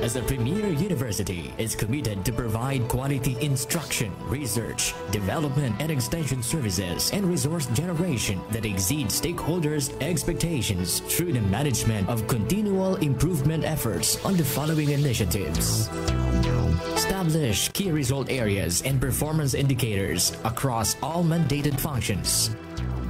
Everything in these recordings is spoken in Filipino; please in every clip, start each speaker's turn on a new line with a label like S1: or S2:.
S1: as a premier university, is committed to provide quality instruction, research, development, and extension services and resource generation that exceed stakeholders' expectations through the management of continual improvement efforts on the following initiatives. Establish key result areas and performance indicators across all mandated functions.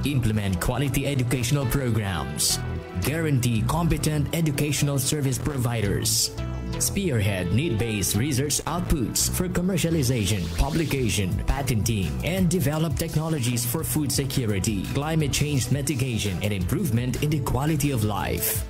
S1: Implement quality educational programs. Guarantee competent educational service providers. Spearhead need-based research outputs for commercialization, publication, patenting, and develop technologies for food security, climate change mitigation, and improvement in the quality of life.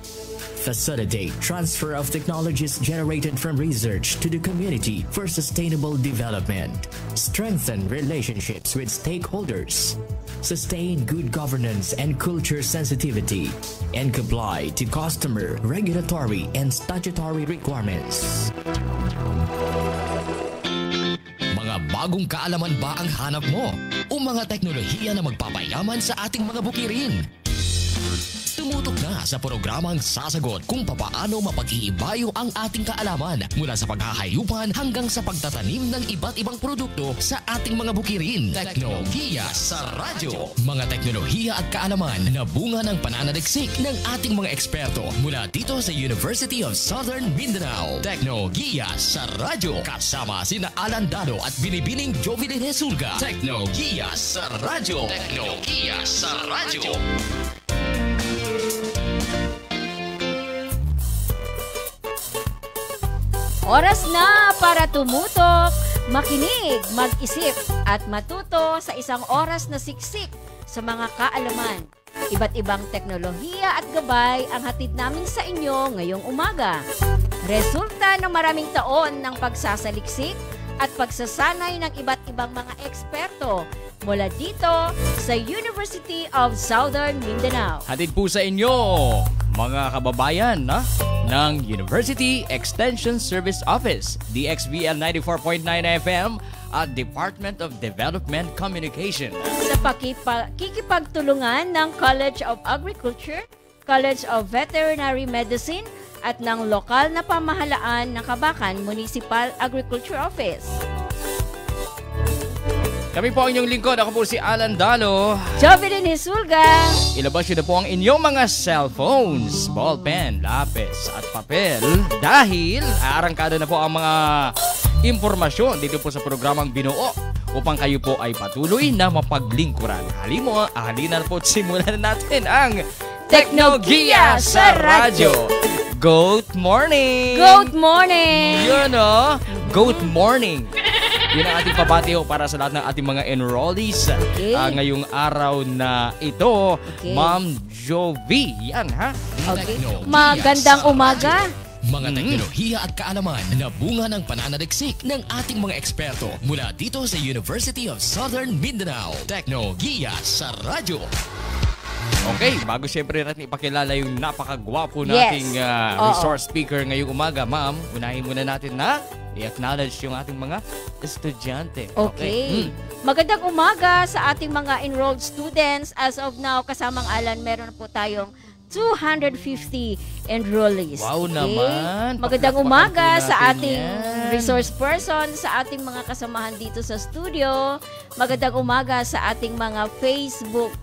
S1: Facilitate transfer of technologies generated from research to the community for sustainable development. Strengthen relationships with stakeholders. Sustain good governance and culture sensitivity. And comply to customer, regulatory, and statutory requirements. Mga bagong kaalaman ba ang hanap mo? O mga teknolohiya na magpapayaman sa ating mga bukirin? Tumutok na sa programang sasagot kung papaano mapag-iibayo ang ating kaalaman mula sa paghahayupan hanggang sa pagtatanim ng iba't ibang produkto sa ating mga bukirin. Teknolohiya sa radyo. Mga teknolohiya at kaalaman na bunga ng pananaliksik ng ating mga eksperto mula dito sa University of Southern Mindanao. Teknolohiya sa radyo. Kasama sina Alan Dano at Binibining Jovelyn Hesulga. Teknolohiya sa radyo. Teknolohiya sa radyo.
S2: Oras na para tumutok, makinig, mag-isip at matuto sa isang oras na siksik sa mga kaalaman. Iba't ibang teknolohiya at gabay ang hatid namin sa inyo ngayong umaga. Resulta ng maraming taon ng pagsasaliksik at pagsasanay ng iba't ibang mga eksperto mula dito sa University of Southern Mindanao.
S3: Hatid po sa inyo, mga kababayan ng University Extension Service Office, DXVL 94.9 FM at Department of Development Communication.
S2: Sa kikipagtulungan ng College of Agriculture, College of Veterinary Medicine at ng lokal na pamahalaan ng Kabakan Municipal Agriculture Office.
S3: Kami po ang inyong lingkod. Ako po si Alan Dalo.
S2: Jovelyn Hesulga.
S3: Ilabas nyo na po ang inyong mga cellphones, ballpen, lapis at papel dahil aarangkada na po ang mga impormasyon dito po sa programang Binuo upang kayo po ay patuloy na mapaglingkuran. Halina po at simulan na natin ang Teknolohiya sa Radyo. Good morning!
S2: Good morning!
S3: Yun good morning! Yun ang ating pabatiho para sa lahat ng ating mga enrollees ngayong araw na ito. Okay. Ma'am Jovi, yan ha?
S2: Okay. Magandang umaga.
S1: Mga teknolohiya at kaalaman na bunga ng pananaliksik ng ating mga eksperto mula dito sa University of Southern Mindanao. Teknolohiya sa radyo.
S3: Okay, bago siyempre natin ipakilala yung napakagwapo nating resource speaker ngayong umaga, ma'am, unahin muna natin na i-acknowledge yung ating mga estudyante.
S2: Okay. Magandang umaga sa ating mga enrolled students. As of now, kasamang Alan, meron po tayong 250 enrollees.
S3: Wow naman!
S2: Magandang umaga sa ating resource person, sa ating mga kasamahan dito sa studio. Magandang umaga sa ating mga Facebook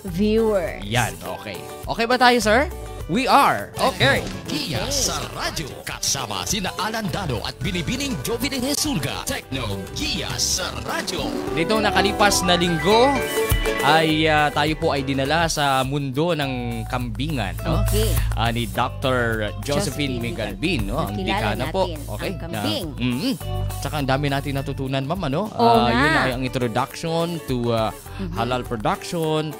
S2: viewers.
S3: Yan, okay. Okay ba tayo, sir? We are. Okay.
S1: Teknolohiya sa radyo. Kasama sina Alan Dano at Binibining Jovelyn Hesulga. Teknolohiya sa radyo.
S3: Dito nakalipas na linggo ay tayo po ay dinala sa mundo ng kambingan, no?
S2: Okay.
S3: Ni Dr. Josephine Migalbin, no? Ang dekana po. Okay.
S2: Ang kambing.
S3: Tsaka ang dami natin natutunan, ma'am, ano? Yun ay ang introduction to halal production.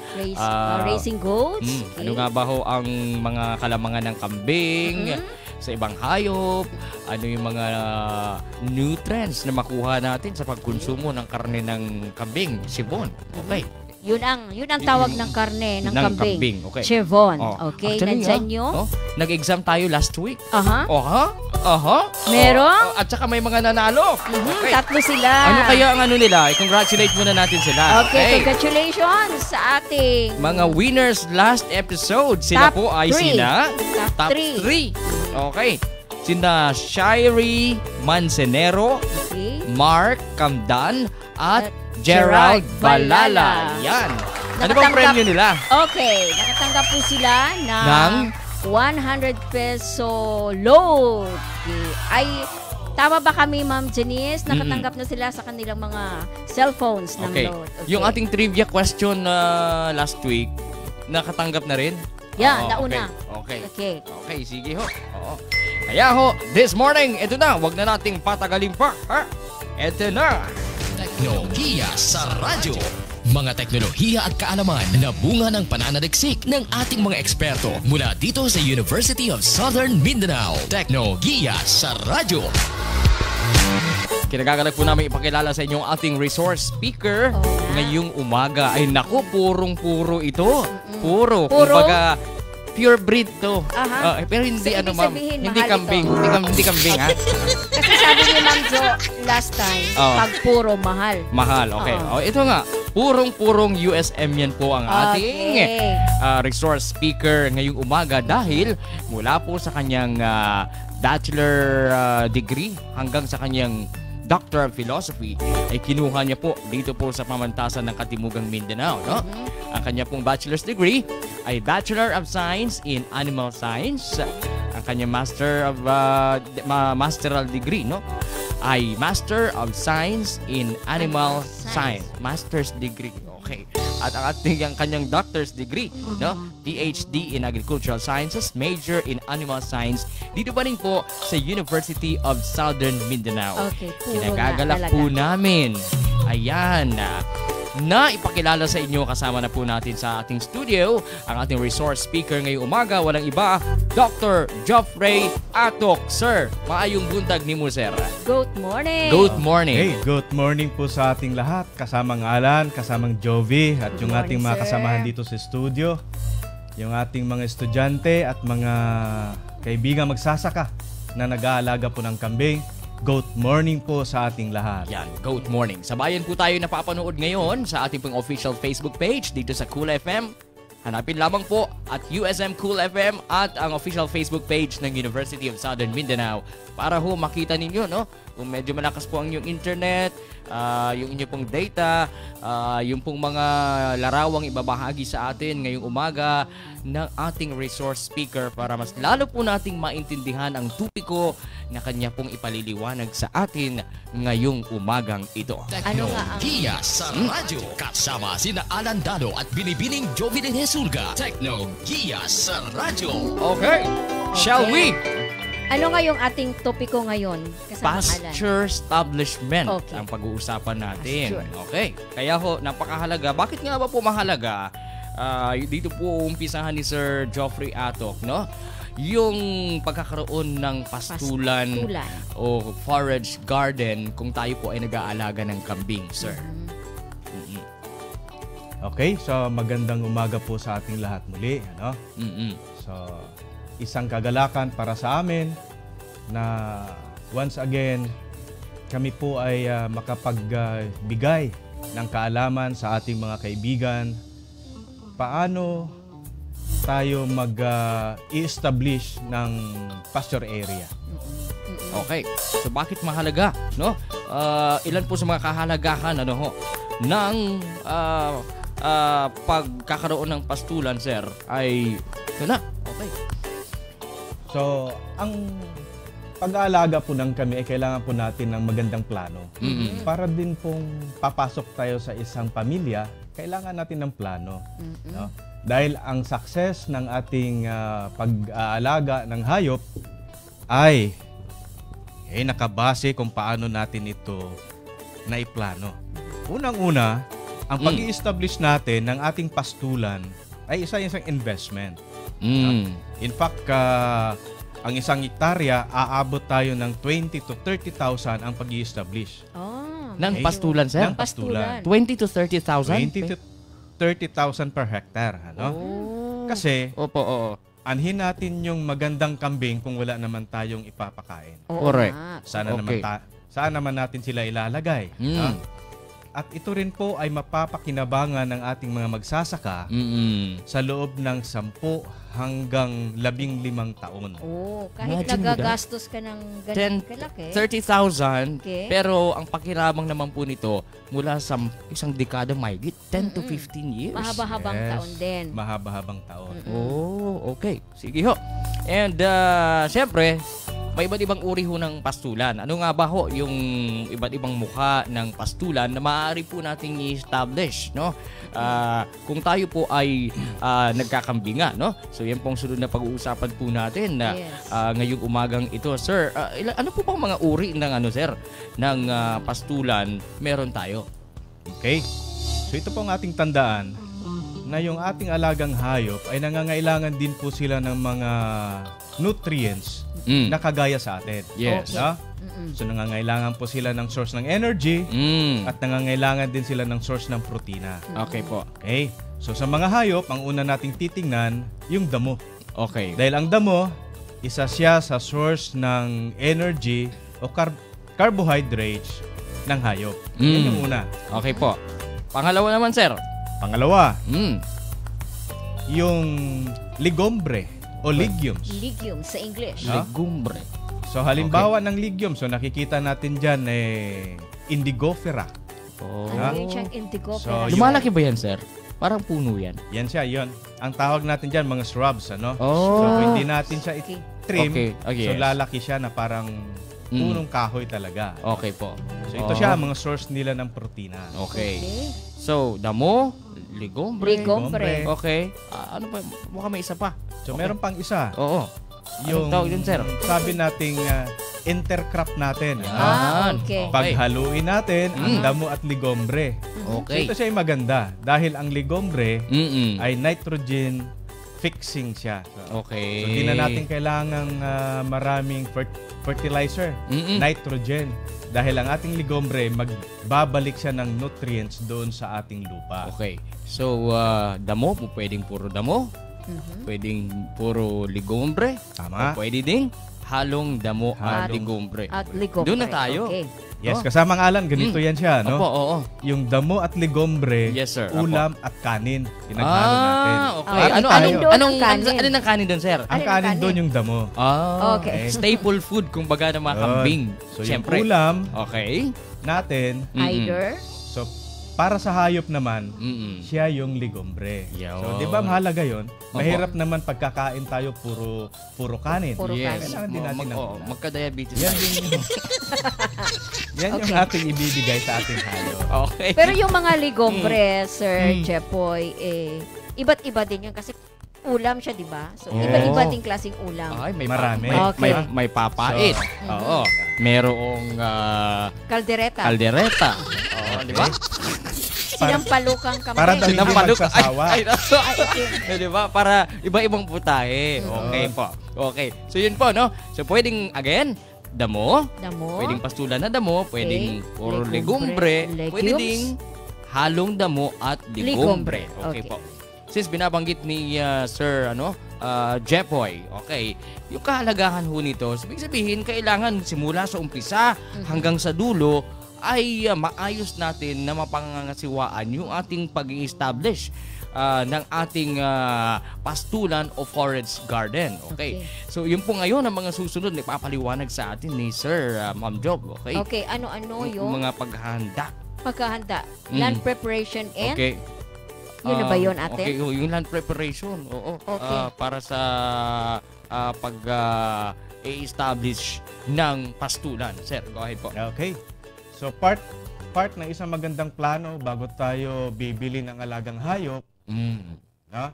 S2: Raising goats.
S3: Ano nga ba ho ang mga kalamangan ng kambing sa ibang hayop? Ano yung mga nutrients na makuha natin sa pagkonsumo ng karne ng kambing? Sibon. Okay.
S2: Yun ang tawag ng karne ng kambing.
S3: Okay.
S2: Chevon. Okay,
S3: actually,
S2: nandyan nyo.
S3: Nag-exam tayo last week.
S2: Meron?
S3: At saka may mga nanalo. Okay.
S2: 3 sila.
S3: Ano kaya ang ano nila? I-congratulate muna natin sila.
S2: Okay, congratulations sa ating
S3: mga winners last episode. Sila po ay sina
S2: Top 3.
S3: Okay. sina Shirey Mancenero,
S2: Okay.
S3: Mark Camdan, at
S2: At
S3: Gerald
S2: Gerald
S3: Balala.
S2: Balala.
S3: Yan. Ano bang
S2: Nakatanggap-
S3: premyo nila?
S2: Okay, nakatanggap po sila ng
S3: Ng?
S2: 100 peso load. Okay. Ay, tama ba kami, Ma'am Janice? Nakatanggap na sila sa kanilang mga cellphones ng
S3: Okay.
S2: load. Okay.
S3: Yung ating trivia question last week, nakatanggap na rin?
S2: Yeah,
S3: Oo,
S2: nauna.
S3: Okay.
S2: Okay.
S3: Okay, sige ho. Oo. Kaya ho, this morning, ito na, wag na nating patagalin pa. Ha? Ito na.
S1: Teknolohiya sa radyo. Mga teknolohiya at kaalaman na bunga ng pananaliksik ng ating mga eksperto mula dito sa University of Southern Mindanao. Teknolohiya sa radyo.
S3: Kinagagalak po namin ipakilala sa inyo ang ating resource speaker
S2: Oo nga.
S3: ngayong umaga. Ay naku, purong-puro ito. Puro.
S2: Puro?
S3: Kumbaga, pure breed to.
S2: Aha.
S3: Pero hindi
S2: So,
S3: ano
S2: ibig
S3: ma'am,
S2: sabihin,
S3: hindi
S2: mahal
S3: kambing.
S2: ito.
S3: Hindi kambing ha.
S2: Kasi sabi ni Ma'am Jo last time,
S3: Oo.
S2: pag puro mahal.
S3: Mahal, okay.
S2: Oo.
S3: Oh, ito nga, purong-purong USM yan po ang ating
S2: Okay.
S3: resource speaker ngayong umaga dahil mula po sa kanyang bachelor degree hanggang sa kanyang Doctor of Philosophy ay kinuha niya po dito po sa pamantasan ng Katimugang Mindanao. No? Ang kanya pong bachelor's degree ay Bachelor of Science in Animal Science. Ang kanyang masteral degree no ay Master of Science in Animal Science. Master's degree. Okay. At ang kanyang doctor's degree, no? PhD in Agricultural Sciences, major in Animal Science. Dito pa rin po sa University of Southern Mindanao.
S2: Okay, puro
S3: Kinagagalak
S2: na
S3: po
S2: talaga.
S3: namin. Ayan. Na ipakilala sa inyo kasama na po natin sa ating studio ang ating resource speaker ngayong umaga. Walang iba, Dr. Geoffrey Atok. Sir, maayong buntag ni mo, sir.
S2: Good morning.
S3: Good morning.
S4: Hey, good morning po sa ating lahat. Kasamang Alan, kasamang Jovi, at yung
S2: Good
S4: ating
S2: morning,
S4: mga
S2: sir.
S4: kasamahan dito sa studio. Yung ating mga estudyante at mga kaibigan magsasaka na nag-aalaga po ng kambing. Good morning po sa ating lahat.
S3: Yan, good morning. Sabayan po tayo napapanood ngayon sa ating pong official Facebook page dito sa Cool FM. Hanapin lamang po at USM Cool FM at ang official Facebook page ng University of Southern Mindanao para ho makita ninyo, no? Kung medyo malakas po ang inyong internet, yung inyong pong data, yung pong mga larawang ibabahagi sa atin ngayong umaga ng ating resource speaker para mas lalo po nating maintindihan ang tupiko na kanya pong ipaliliwanag sa atin ngayong umagang ito.
S2: Ano nga ang...
S1: Teknolohiya sa radyo. Kasama sina Alan Dano at Binibining Jovi de Jesulga. Teknolohiya sa radyo.
S3: Okay, shall we?
S2: Ano nga yung ating topiko ngayon? Kasama Alan.
S3: Pasture establishment
S2: Okay.
S3: ang pag-uusapan natin.
S2: Pasture.
S3: Okay. Kaya ho, napakahalaga. Bakit nga ba po mahalaga? Dito po umpisahan ni Sir Geoffrey Atok, no? Yung pagkakaroon ng pastulan,
S2: Pastulan.
S3: o forage garden kung tayo po ay nag-aalaga ng kambing, sir.
S4: Okay, so magandang umaga po sa ating lahat muli. Ano? So, isang kagalakan para sa amin na once again, kami po ay makapagbigay ng kaalaman sa ating mga kaibigan paano tayo mag-i-establish ng pasture area.
S3: Okay. So bakit mahalaga, no? Ilan po sa mga kahalagahan ano ho ng pagkakaroon ng pastulan, sir, ay ito na. Okay.
S4: So, ang pag-aalaga po ng kami ay kailangan po natin ng magandang plano. Para din pong papasok tayo sa isang pamilya, kailangan natin ng plano. No? Dahil ang success ng ating pag-aalaga ng hayop ay nakabase kung paano natin ito naiplano. Unang-una, ang pag-i-establish natin ng ating pastulan ay isang investment. In fact, ang isang hektarya, aabot tayo ng 20 to 30,000 ang pag-i-establish.
S2: Oh.
S3: Ng
S4: Okay.
S3: pastulan, sir?
S4: Ng pastulan.
S3: 20 to 30,000?
S4: 20 to 30,000 per hectare. Ano?
S3: Oh.
S4: Kasi,
S3: Opo, oo.
S4: anhin natin yung magandang kambing kung wala naman tayong ipapakain.
S2: Oo
S3: Correct.
S2: nga.
S4: Sana
S3: Okay.
S4: saan naman natin sila ilalagay?
S3: Mm.
S4: no? At ito rin po ay mapapakinabangan ng ating mga magsasaka sa loob ng 10 hanggang 15 taon.
S2: Oh, kahit
S3: Imagine mo
S2: nagagastos ka ng ganyan kalaki.
S3: 30,000.
S2: Okay.
S3: Pero ang pakirabang naman po nito mula sa isang dekada mahigit 10 to 15 years.
S2: Mahaba-habang taon din.
S4: Mahaba-habang taon.
S3: Oh, okay. Sige ho. And syempre, may iba't ibang uri ho ng pastulan. Ano nga ba ho yung iba't ibang mukha ng pastulan na maaari po nating i-establish, no? Kung tayo po ay nagkakambinga, no? So yan pong sunod na pag-uusapan po natin na ngayong umagang ito, sir. Ano po bang mga uri ng sir, ng pastulan meron tayo?
S4: Okay? So ito po ang ating tandaan na yung ating alagang hayop ay nangangailangan din po sila ng mga nutrients na kagaya sa atin.
S3: Yes.
S4: No? So nangangailangan po sila ng source ng energy at nangangailangan din sila ng source ng protina.
S3: Okay po.
S4: Okay? So sa mga hayop, ang una nating titingnan, yung damo.
S3: Okay.
S4: Dahil ang damo, isa siya sa source ng energy o carbohydrates ng hayop. Yan yung una.
S3: Okay po. Pangalawa naman, sir.
S4: Pangalawa, yung ligombre o legumes.
S2: Legumes sa English.
S4: Ha?
S3: Legumbre.
S4: So halimbawa ng legumes, so nakikita natin dyan indigofera.
S3: Oh.
S2: Ano yun siyang indigo?
S4: So,
S2: pero-
S3: Lumalaki ba yan, sir? Parang puno yan.
S4: Yan siya, yon. Ang tawag natin dyan, mga shrubs, ano?
S3: Oh.
S4: So kung hindi natin siya
S2: Okay.
S4: trim,
S3: Okay.
S4: so
S3: Yes.
S4: lalaki siya na parang punong kahoy talaga.
S3: Okay po.
S4: So ito siya, ang mga source nila ng protina.
S3: Okay. So, damo, ligombre.
S2: Ligombre.
S3: Okay. Ano pa? Mukha may isa pa.
S4: So meron pang isa.
S3: Oo.
S4: Yung
S3: Anong tawag dun, sir?
S4: sabi nating intercrop natin. ano?
S3: Yan.
S2: Okay.
S4: Paghaluin natin ang damo at ligombre. So
S3: Okay.
S4: ito siya ay maganda dahil ang ligombre
S3: Mm-mm.
S4: ay nitrogen fixing siya.
S3: Okay.
S4: So di na natin kailangang maraming fertilizer, nitrogen. Dahil ang ating ligombre, magbabalik siya ng nutrients doon sa ating lupa.
S3: Okay. So, damo, pwedeng puro damo. Pwedeng puro ligombre.
S4: Tama?
S3: O pwede ding halong damo at
S4: Halong.
S3: ligombre.
S2: At ligombre.
S3: Doon na tayo.
S2: Okay.
S4: Yes, kasama ang alan, ganito yan siya, no?
S3: Opo, oo.
S4: Yung damo at ligombre,
S3: Yes, sir.
S4: ulam at kanin, pinaghalo natin.
S3: Okay.
S2: Ah,
S3: Ano,
S2: kanin doon,
S3: anong
S2: kanin.
S3: ano ng kanin doon, sir?
S4: Ang
S2: Alin ang
S4: kanin
S2: kanin?
S4: doon yung damo.
S2: Okay.
S3: Staple food kumbaga ng mga
S4: Yun.
S3: kambing.
S4: So
S3: Siyempre.
S4: yung ulam
S3: Okay.
S4: natin,
S2: Either.
S4: so para sa hayop naman,
S3: Mm-mm.
S4: siya yung ligombre.
S3: Yun.
S4: So, di ba mahalaga yon? Mahirap naman pagkakain tayo puro kanin.
S2: Puro
S3: Yes.
S4: Kailangan din natin ng ulam.
S3: Magka-diabetes.
S4: Yan
S3: tayo.
S4: yung yan yung
S2: Okay.
S4: ating ibibigay sa ating hayop.
S3: Okay.
S2: Pero yung mga ligombre, Sir Jepoy, iba't iba din yun kasi ulam siya, di ba? So,
S3: Oo.
S2: iba-iba din klaseng ulam.
S3: Ay, may
S4: Marami.
S2: Okay.
S3: may papait.
S4: So,
S3: Oo. Merong
S2: Kaldereta.
S3: kaldereta. Oo, di ba?
S2: Sinampalukang kamay.
S4: Para daw hindi
S3: Sinampalok.
S4: magsasawa.
S3: Ay, di ba? Para iba-ibang putahe. Okay po. Okay. So, yun po, no? So, pwedeng, again, damo.
S2: Damo.
S3: Pwedeng pastulan na damo. Pwedeng puro
S2: Legumbre.
S3: legumbre. Pwede
S2: Legumes.
S3: ding halong damo at legumbre. Okay
S2: Okay.
S3: po. Since binabanggit ni Sir Jepoy, okay, yung kahalagahan ho nito, ibig sabihin, kailangan simula sa umpisa hanggang sa dulo ay maayos natin na mapangangasiwaan yung ating pag-i-establish ng ating pastulan o forest garden. Okay. So, yun po ngayon ang mga susunod na ipapaliwanag sa atin ni Sir Ma'am Job. Okay.
S2: Okay, ano-ano yung
S3: Mga paghahanda.
S2: pagkahanda? Land preparation and
S3: Okay.
S2: yun na ba yun, ate?
S3: Okay, yung land preparation. Oo.
S2: Okay.
S3: Para sa i-establish ng pastulan. Sir, go ahead po.
S4: Okay. So part ng isang magandang plano bago tayo bibili ng alagang hayop, no?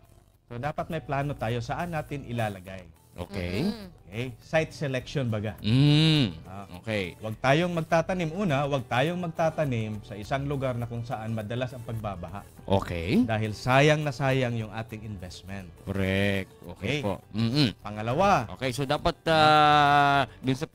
S4: So dapat may plano tayo saan natin ilalagay.
S3: Okay.
S4: Okay? Site selection baga.
S3: Okay.
S4: Huwag tayong magtatanim sa isang lugar na kung saan madalas ang pagbabaha.
S3: Okay.
S4: Dahil sayang na sayang yung ating investment.
S3: Correct.
S4: Okay.
S3: Okay po.
S4: Pangalawa,
S3: Okay, so dapat dun sa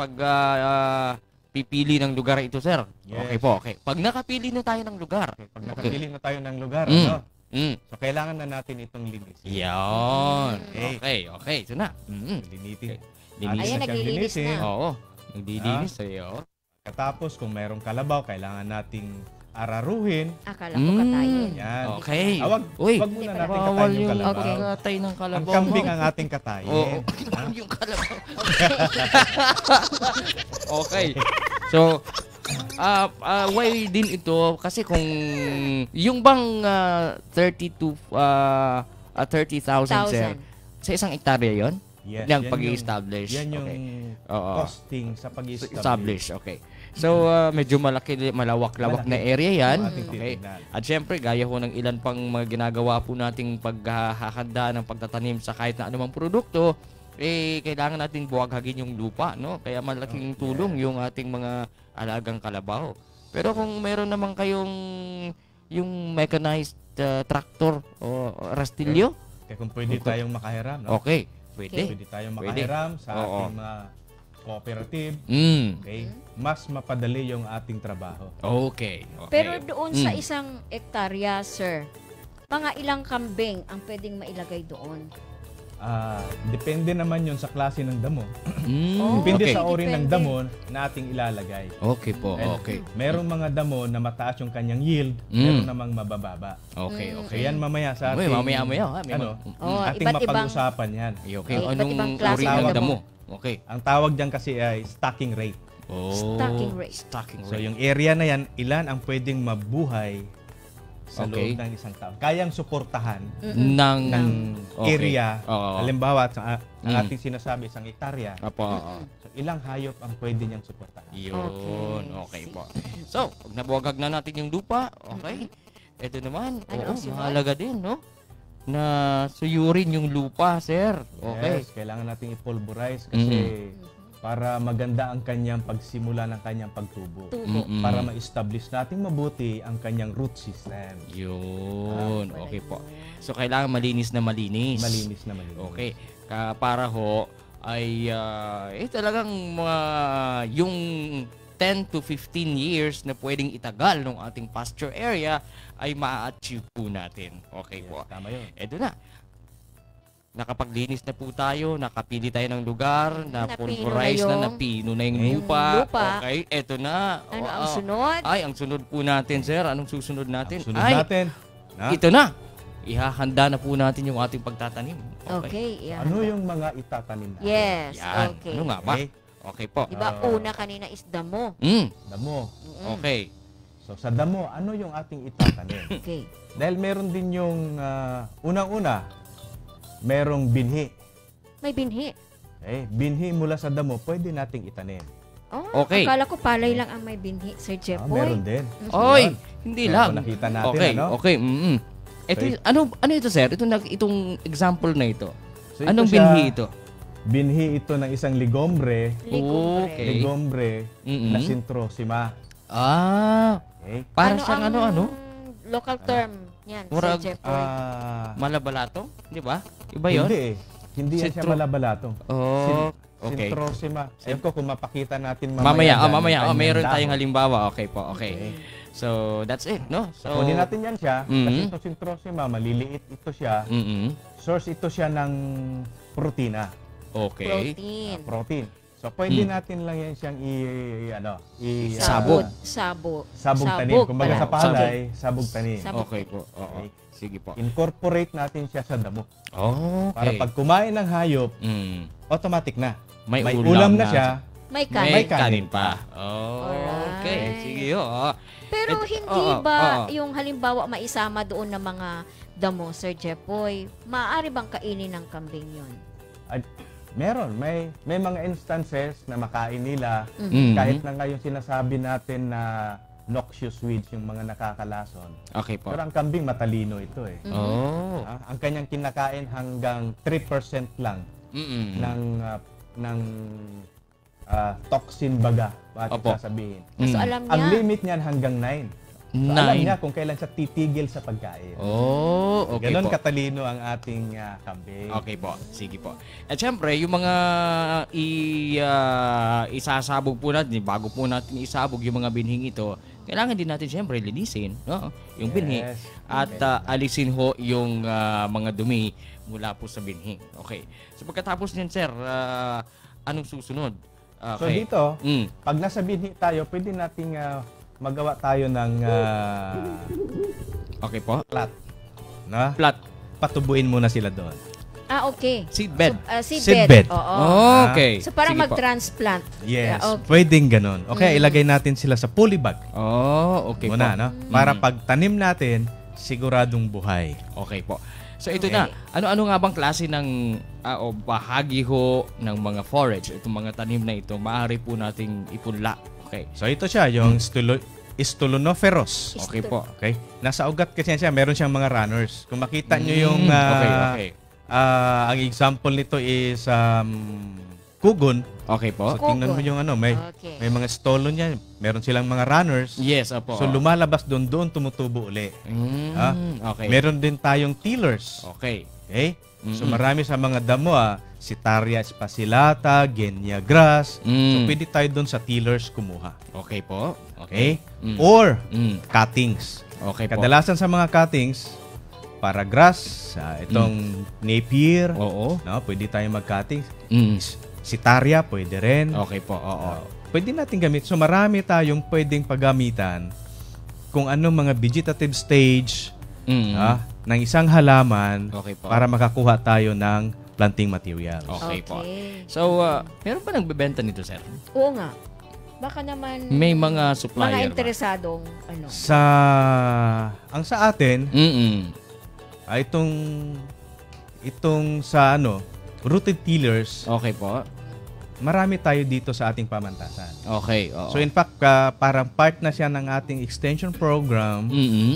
S3: pipili ng lugar ito, sir.
S4: Yes.
S3: Okay po, okay. Pag nakapili na tayo ng lugar.
S4: pag nakapili na tayo ng lugar,
S3: Mm.
S4: ano?
S3: Mm.
S4: So kailangan na natin itong linisin.
S3: Yan.
S4: Okay.
S3: Okay. Ito na.
S4: Linitin.
S3: Linisin.
S2: Ayan, naglilinis na.
S3: Oo. Nagdilinis sa'yo.
S4: Katapos, kung mayroong kalabaw, kailangan nating araruhin.
S2: Akala ko katayin.
S4: Yan.
S3: Okay.
S4: Wag
S3: Uy,
S4: muna natin
S3: bawal
S4: katayin yung
S3: yung
S4: kalabaw.
S2: Okay.
S3: pagkatay ng
S4: Ang
S3: kalabaw.
S4: kambing ang ating katayin.
S3: Oo. Yung kalabaw. Okay. So, why din ito? Kasi kung yung bang 30,000 sir, sa isang hektarya yon?
S4: Yes,
S3: Yung
S4: yan
S3: pag-i-establish.
S4: Yan yung
S3: Okay. Oo.
S4: costing sa pag-i-establish.
S3: Establish, okay. So, medyo malawak-lawak na
S4: Malaki.
S3: area yan.
S4: Ang ating
S3: Okay.
S4: titignan.
S3: At syempre, gaya ho ng ilan pang mga ginagawa po nating paghahanda ng pagtatanim sa kahit na anumang produkto, kailangan natin buwaghagin yung lupa, no? Kaya malaking tulong yung ating mga alagang kalabaw. Pero kung meron naman kayong yung mechanized tractor o rastilyo,
S4: Kaya kung pwede tayong makahiram, no?
S3: okay, pwede.
S4: Pwede tayong
S3: Pwede.
S4: makahiram sa
S3: Oo.
S4: ating mga cooperative.
S3: Mm.
S4: Okay? Mas mapadali yung ating trabaho.
S3: Okay. Okay.
S2: Pero doon sa
S3: Mm.
S2: isang ektarya, sir, mga ilang kambing ang pwedeng mailagay doon?
S4: Depende naman yun sa klase ng damo.
S3: Mm,
S2: Oh,
S4: Depende
S3: okay.
S4: sa uri ng
S2: Depende.
S4: damo na ating ilalagay.
S3: Okay po,
S4: And
S3: okay.
S4: Merong mga damo na mataas yung kanyang yield,
S3: Mm.
S4: meron namang mabababa.
S3: Okay,
S2: Mm.
S3: okay.
S4: So yan mamaya sa
S3: May
S4: ating,
S3: mamaya-maya, ha? May
S4: ano,
S2: Oh,
S4: ating
S2: iba't ibang-
S4: mapag-usapan yan.
S3: Okay,
S2: Iba't
S3: anong
S2: ibang klase
S3: uri
S4: ng
S3: ng
S2: damo.
S3: damo? Okay.
S4: Ang tawag dyan kasi ay stocking rate.
S3: Oh,
S2: Stocking rate.
S3: Stocking
S4: So
S3: rate.
S4: yung area na yan, ilan ang pwedeng mabuhay sa
S3: Okay.
S4: loob ng isang taon. Kayang suportahan
S3: ng
S4: ng
S3: Okay.
S4: area.
S3: Oo.
S4: Halimbawa, ang
S3: Mm.
S4: ating sinasabi, isang hektarya.
S3: Apo, oo.
S4: So ilang hayop ang pwede niyang suportahan.
S3: Yun,
S2: Okay.
S3: okay po. So, pag nabuwagag na natin yung lupa, okay. Ito naman,
S2: Ano
S3: oo,
S2: ang sunod?
S3: mahalaga din, no? Na suyurin yung lupa, sir. Okay.
S4: Yes, kailangan nating i-pulverize kasi para maganda ang kanyang pagsimula ng kanyang pagtubo.
S2: Tubo.
S3: Mm-mm.
S4: Para ma-establish natin mabuti ang kanyang root system.
S3: Yun, okay po. So, kailangan malinis na malinis.
S4: Malinis na malinis.
S3: Okay. Para ho, ay talagang mga yung 10 to 15 years na pwedeng itagal ng ating pasture area ay ma-achieve po natin. Okay
S4: Yes,
S3: po.
S4: tama yun.
S3: Eto na. Nakapaglinis na po tayo, nakapili tayo ng lugar, na-pulverize
S2: Napino na
S3: na,
S2: yung-
S3: napino na yung
S2: yung
S3: lupa.
S2: lupa.
S3: Okay, eto na.
S2: Ano
S3: Oo.
S2: ang sunod?
S3: Ay, ang sunod po natin, sir. Anong susunod natin?
S4: Sunod
S3: Ay,
S4: natin. Ha?
S3: ito na. Ihahanda na po natin yung ating pagtatanim.
S2: Okay, yan.
S4: Ano yung mga itatanim natin?
S2: Yes,
S3: Yan.
S2: okay.
S3: Ano nga ba?
S4: Okay.
S3: Okay po.
S2: Diba, una kanina is damo.
S4: Damo.
S3: Okay.
S4: So sa damo, ano yung ating itatanim?
S2: Okay.
S4: Dahil meron din yung unang-una, merong binhi.
S2: May binhi.
S4: Binhi mula sa damo, pwede nating itanim.
S2: Oh,
S3: Okay.
S2: akala ko palay lang ang may binhi, Sir Jepoy.
S4: Meron din.
S3: Oy, hindi
S4: Kaya
S3: lang.
S4: kung nakita natin,
S3: Okay,
S4: ano?
S3: okay. Ito,
S4: Okay.
S3: ano ito, sir? Itong example na ito.
S4: So, ito
S3: Anong
S4: siya,
S3: binhi ito?
S4: Binhi ito ng isang ligombre.
S2: Ligombre.
S3: Okay.
S4: Ligombre
S3: Mm-mm.
S4: na sintrosima.
S3: Ah,
S4: Okay?
S3: para siyang
S2: ang local term yan,
S3: Murag,
S2: Sir Jepoy?
S3: malabalato, di ba? Iba 'yon?
S4: Hindi eh. Hindi yan siya
S3: Sintro-
S4: malabalatong.
S3: Oh, okay.
S4: Sintrosima. Ewan ko kung mapakita natin
S3: Mamaya,
S4: dyan
S3: mamaya.
S4: yung
S3: Mayroon
S4: kanyang
S3: tayong
S4: dahon.
S3: halimbawa. Okay po, okay. So, that's it, no? So,
S4: Kunin natin yan siya.
S3: Mhm.
S4: Kasi ito sintrosima, maliliit ito siya. Source ito siya ng protina.
S3: Okay.
S2: Protein.
S4: Protein. So, pwede natin lang yan siyang
S3: Sabog.
S4: sabog tanim. Kumbaga
S2: pala.
S4: sa palay, sabog tanim.
S2: Sabog.
S3: Okay po. Oo.
S4: Okay.
S3: Sige po.
S4: Incorporate natin siya sa damo. Para
S3: Okay.
S4: pag kumain ng hayop,
S3: Mm.
S4: automatic na.
S3: May
S4: ulam na
S3: na
S4: siya.
S2: May
S3: May
S2: kanin.
S3: kanin pa. Okay.
S2: Alright.
S3: Sige, oo.
S2: Pero
S3: Ito-
S2: hindi
S3: oo,
S2: ba
S3: oo.
S2: yung halimbawa maisama doon ng mga damo, Sir Jepoy, maaari bang kainin ng kambing yun?
S4: Meron. May mga instances na makain nila.
S3: Mhm.
S4: Kahit na ngayon sinasabi natin na noxious weeds, yung mga nakakalason.
S3: Okay po.
S4: Pero ang kambing matalino ito eh.
S3: Oh.
S4: Ang kanyang kinakain hanggang 3% lang
S3: Mm-mm.
S4: ng toxin baga, bakit
S3: Opo.
S4: sasabihin.
S2: So alam
S4: Ang
S2: niya,
S4: limit niyan hanggang 9. So, alam
S3: 9.
S4: niya kung kailan siya titigil sa pagkain.
S3: Oh, okay
S4: Ganon
S3: po.
S4: katalino ang ating kambing.
S3: Okay po. Sige po. At syempre, yung mga isasabog po natin, bago po natin isabog yung mga binhing ito, kailangan din natin syempre linisin, no? Yung binhi.
S4: Yes.
S3: At alisin ho yung mga dumi mula po sa binhi. Okay. So pagkatapos niyan, sir, anong susunod?
S4: So
S3: Okay.
S4: dito,
S3: Mm.
S4: pag nasa binhi tayo, pwede nating magawa tayo ng
S3: Okay po.
S4: plat. Na?
S3: Plat.
S4: Patubuin muna sila doon.
S2: Okay.
S3: Seedbed.
S4: Seedbed.
S2: Oo.
S3: Okay.
S2: So parang
S3: Sige po.
S2: mag-transplant.
S4: Yes,
S2: Yeah, okay.
S4: pwedeng ganun. Okay, ilagay natin sila sa polybag.
S3: Oh, okay
S4: Muna,
S3: po.
S4: no? Para pag tanim natin, siguradong buhay.
S3: Okay po. So ito na, ano-ano nga bang klase ng o bahagi ho ng mga forage, itong mga tanim na ito, maaari po nating ipunla. Okay.
S4: So ito siya, yung Stoloniferous.
S3: Okay po.
S4: Okay? Nasa ugat kasi siya, meron siyang mga runners. Kung makita nyo yung
S3: okay.
S4: ang example nito is kugon.
S3: Okay po.
S4: So tingnan mo yung may
S2: Okay.
S4: may mga stolon niya, meron silang mga runners.
S3: Yes, opo.
S4: So lumalabas doon tumutubo uli.
S3: Okay.
S4: Meron din tayong tillers.
S3: Okay.
S4: Okay? So marami sa mga damo Sitaria spacillata, Genia grass. So pwede tayo doon sa tillers kumuha.
S3: Okay po.
S4: Okay? Or
S3: Mm.
S4: cuttings.
S3: Okay po.
S4: Kadalasan sa mga cuttings para grass, itong napier,
S3: Oo.
S4: no, pwede tayo mag-cuttings.
S3: Mm.
S4: Sitaria, pwede rin.
S3: Okay po. Oo.
S4: Pwede natin gamit. So marami tayong pwedeng paggamitan kung anong mga vegetative stage ng isang halaman
S3: Okay po.
S4: para makakuha tayo ng planting material.
S3: Okay po.
S2: Okay.
S3: So, meron pa nagbebenta nito, sir?
S2: Oo nga. Baka naman
S3: May mga
S2: mga
S3: supplier ba?
S2: interesadong
S4: Ang sa atin, itong sa rooted tillers,
S3: Okay po.
S4: marami tayo dito sa ating pamantasan.
S3: Okay. Oo.
S4: So in fact, parang part na siya ng ating extension program.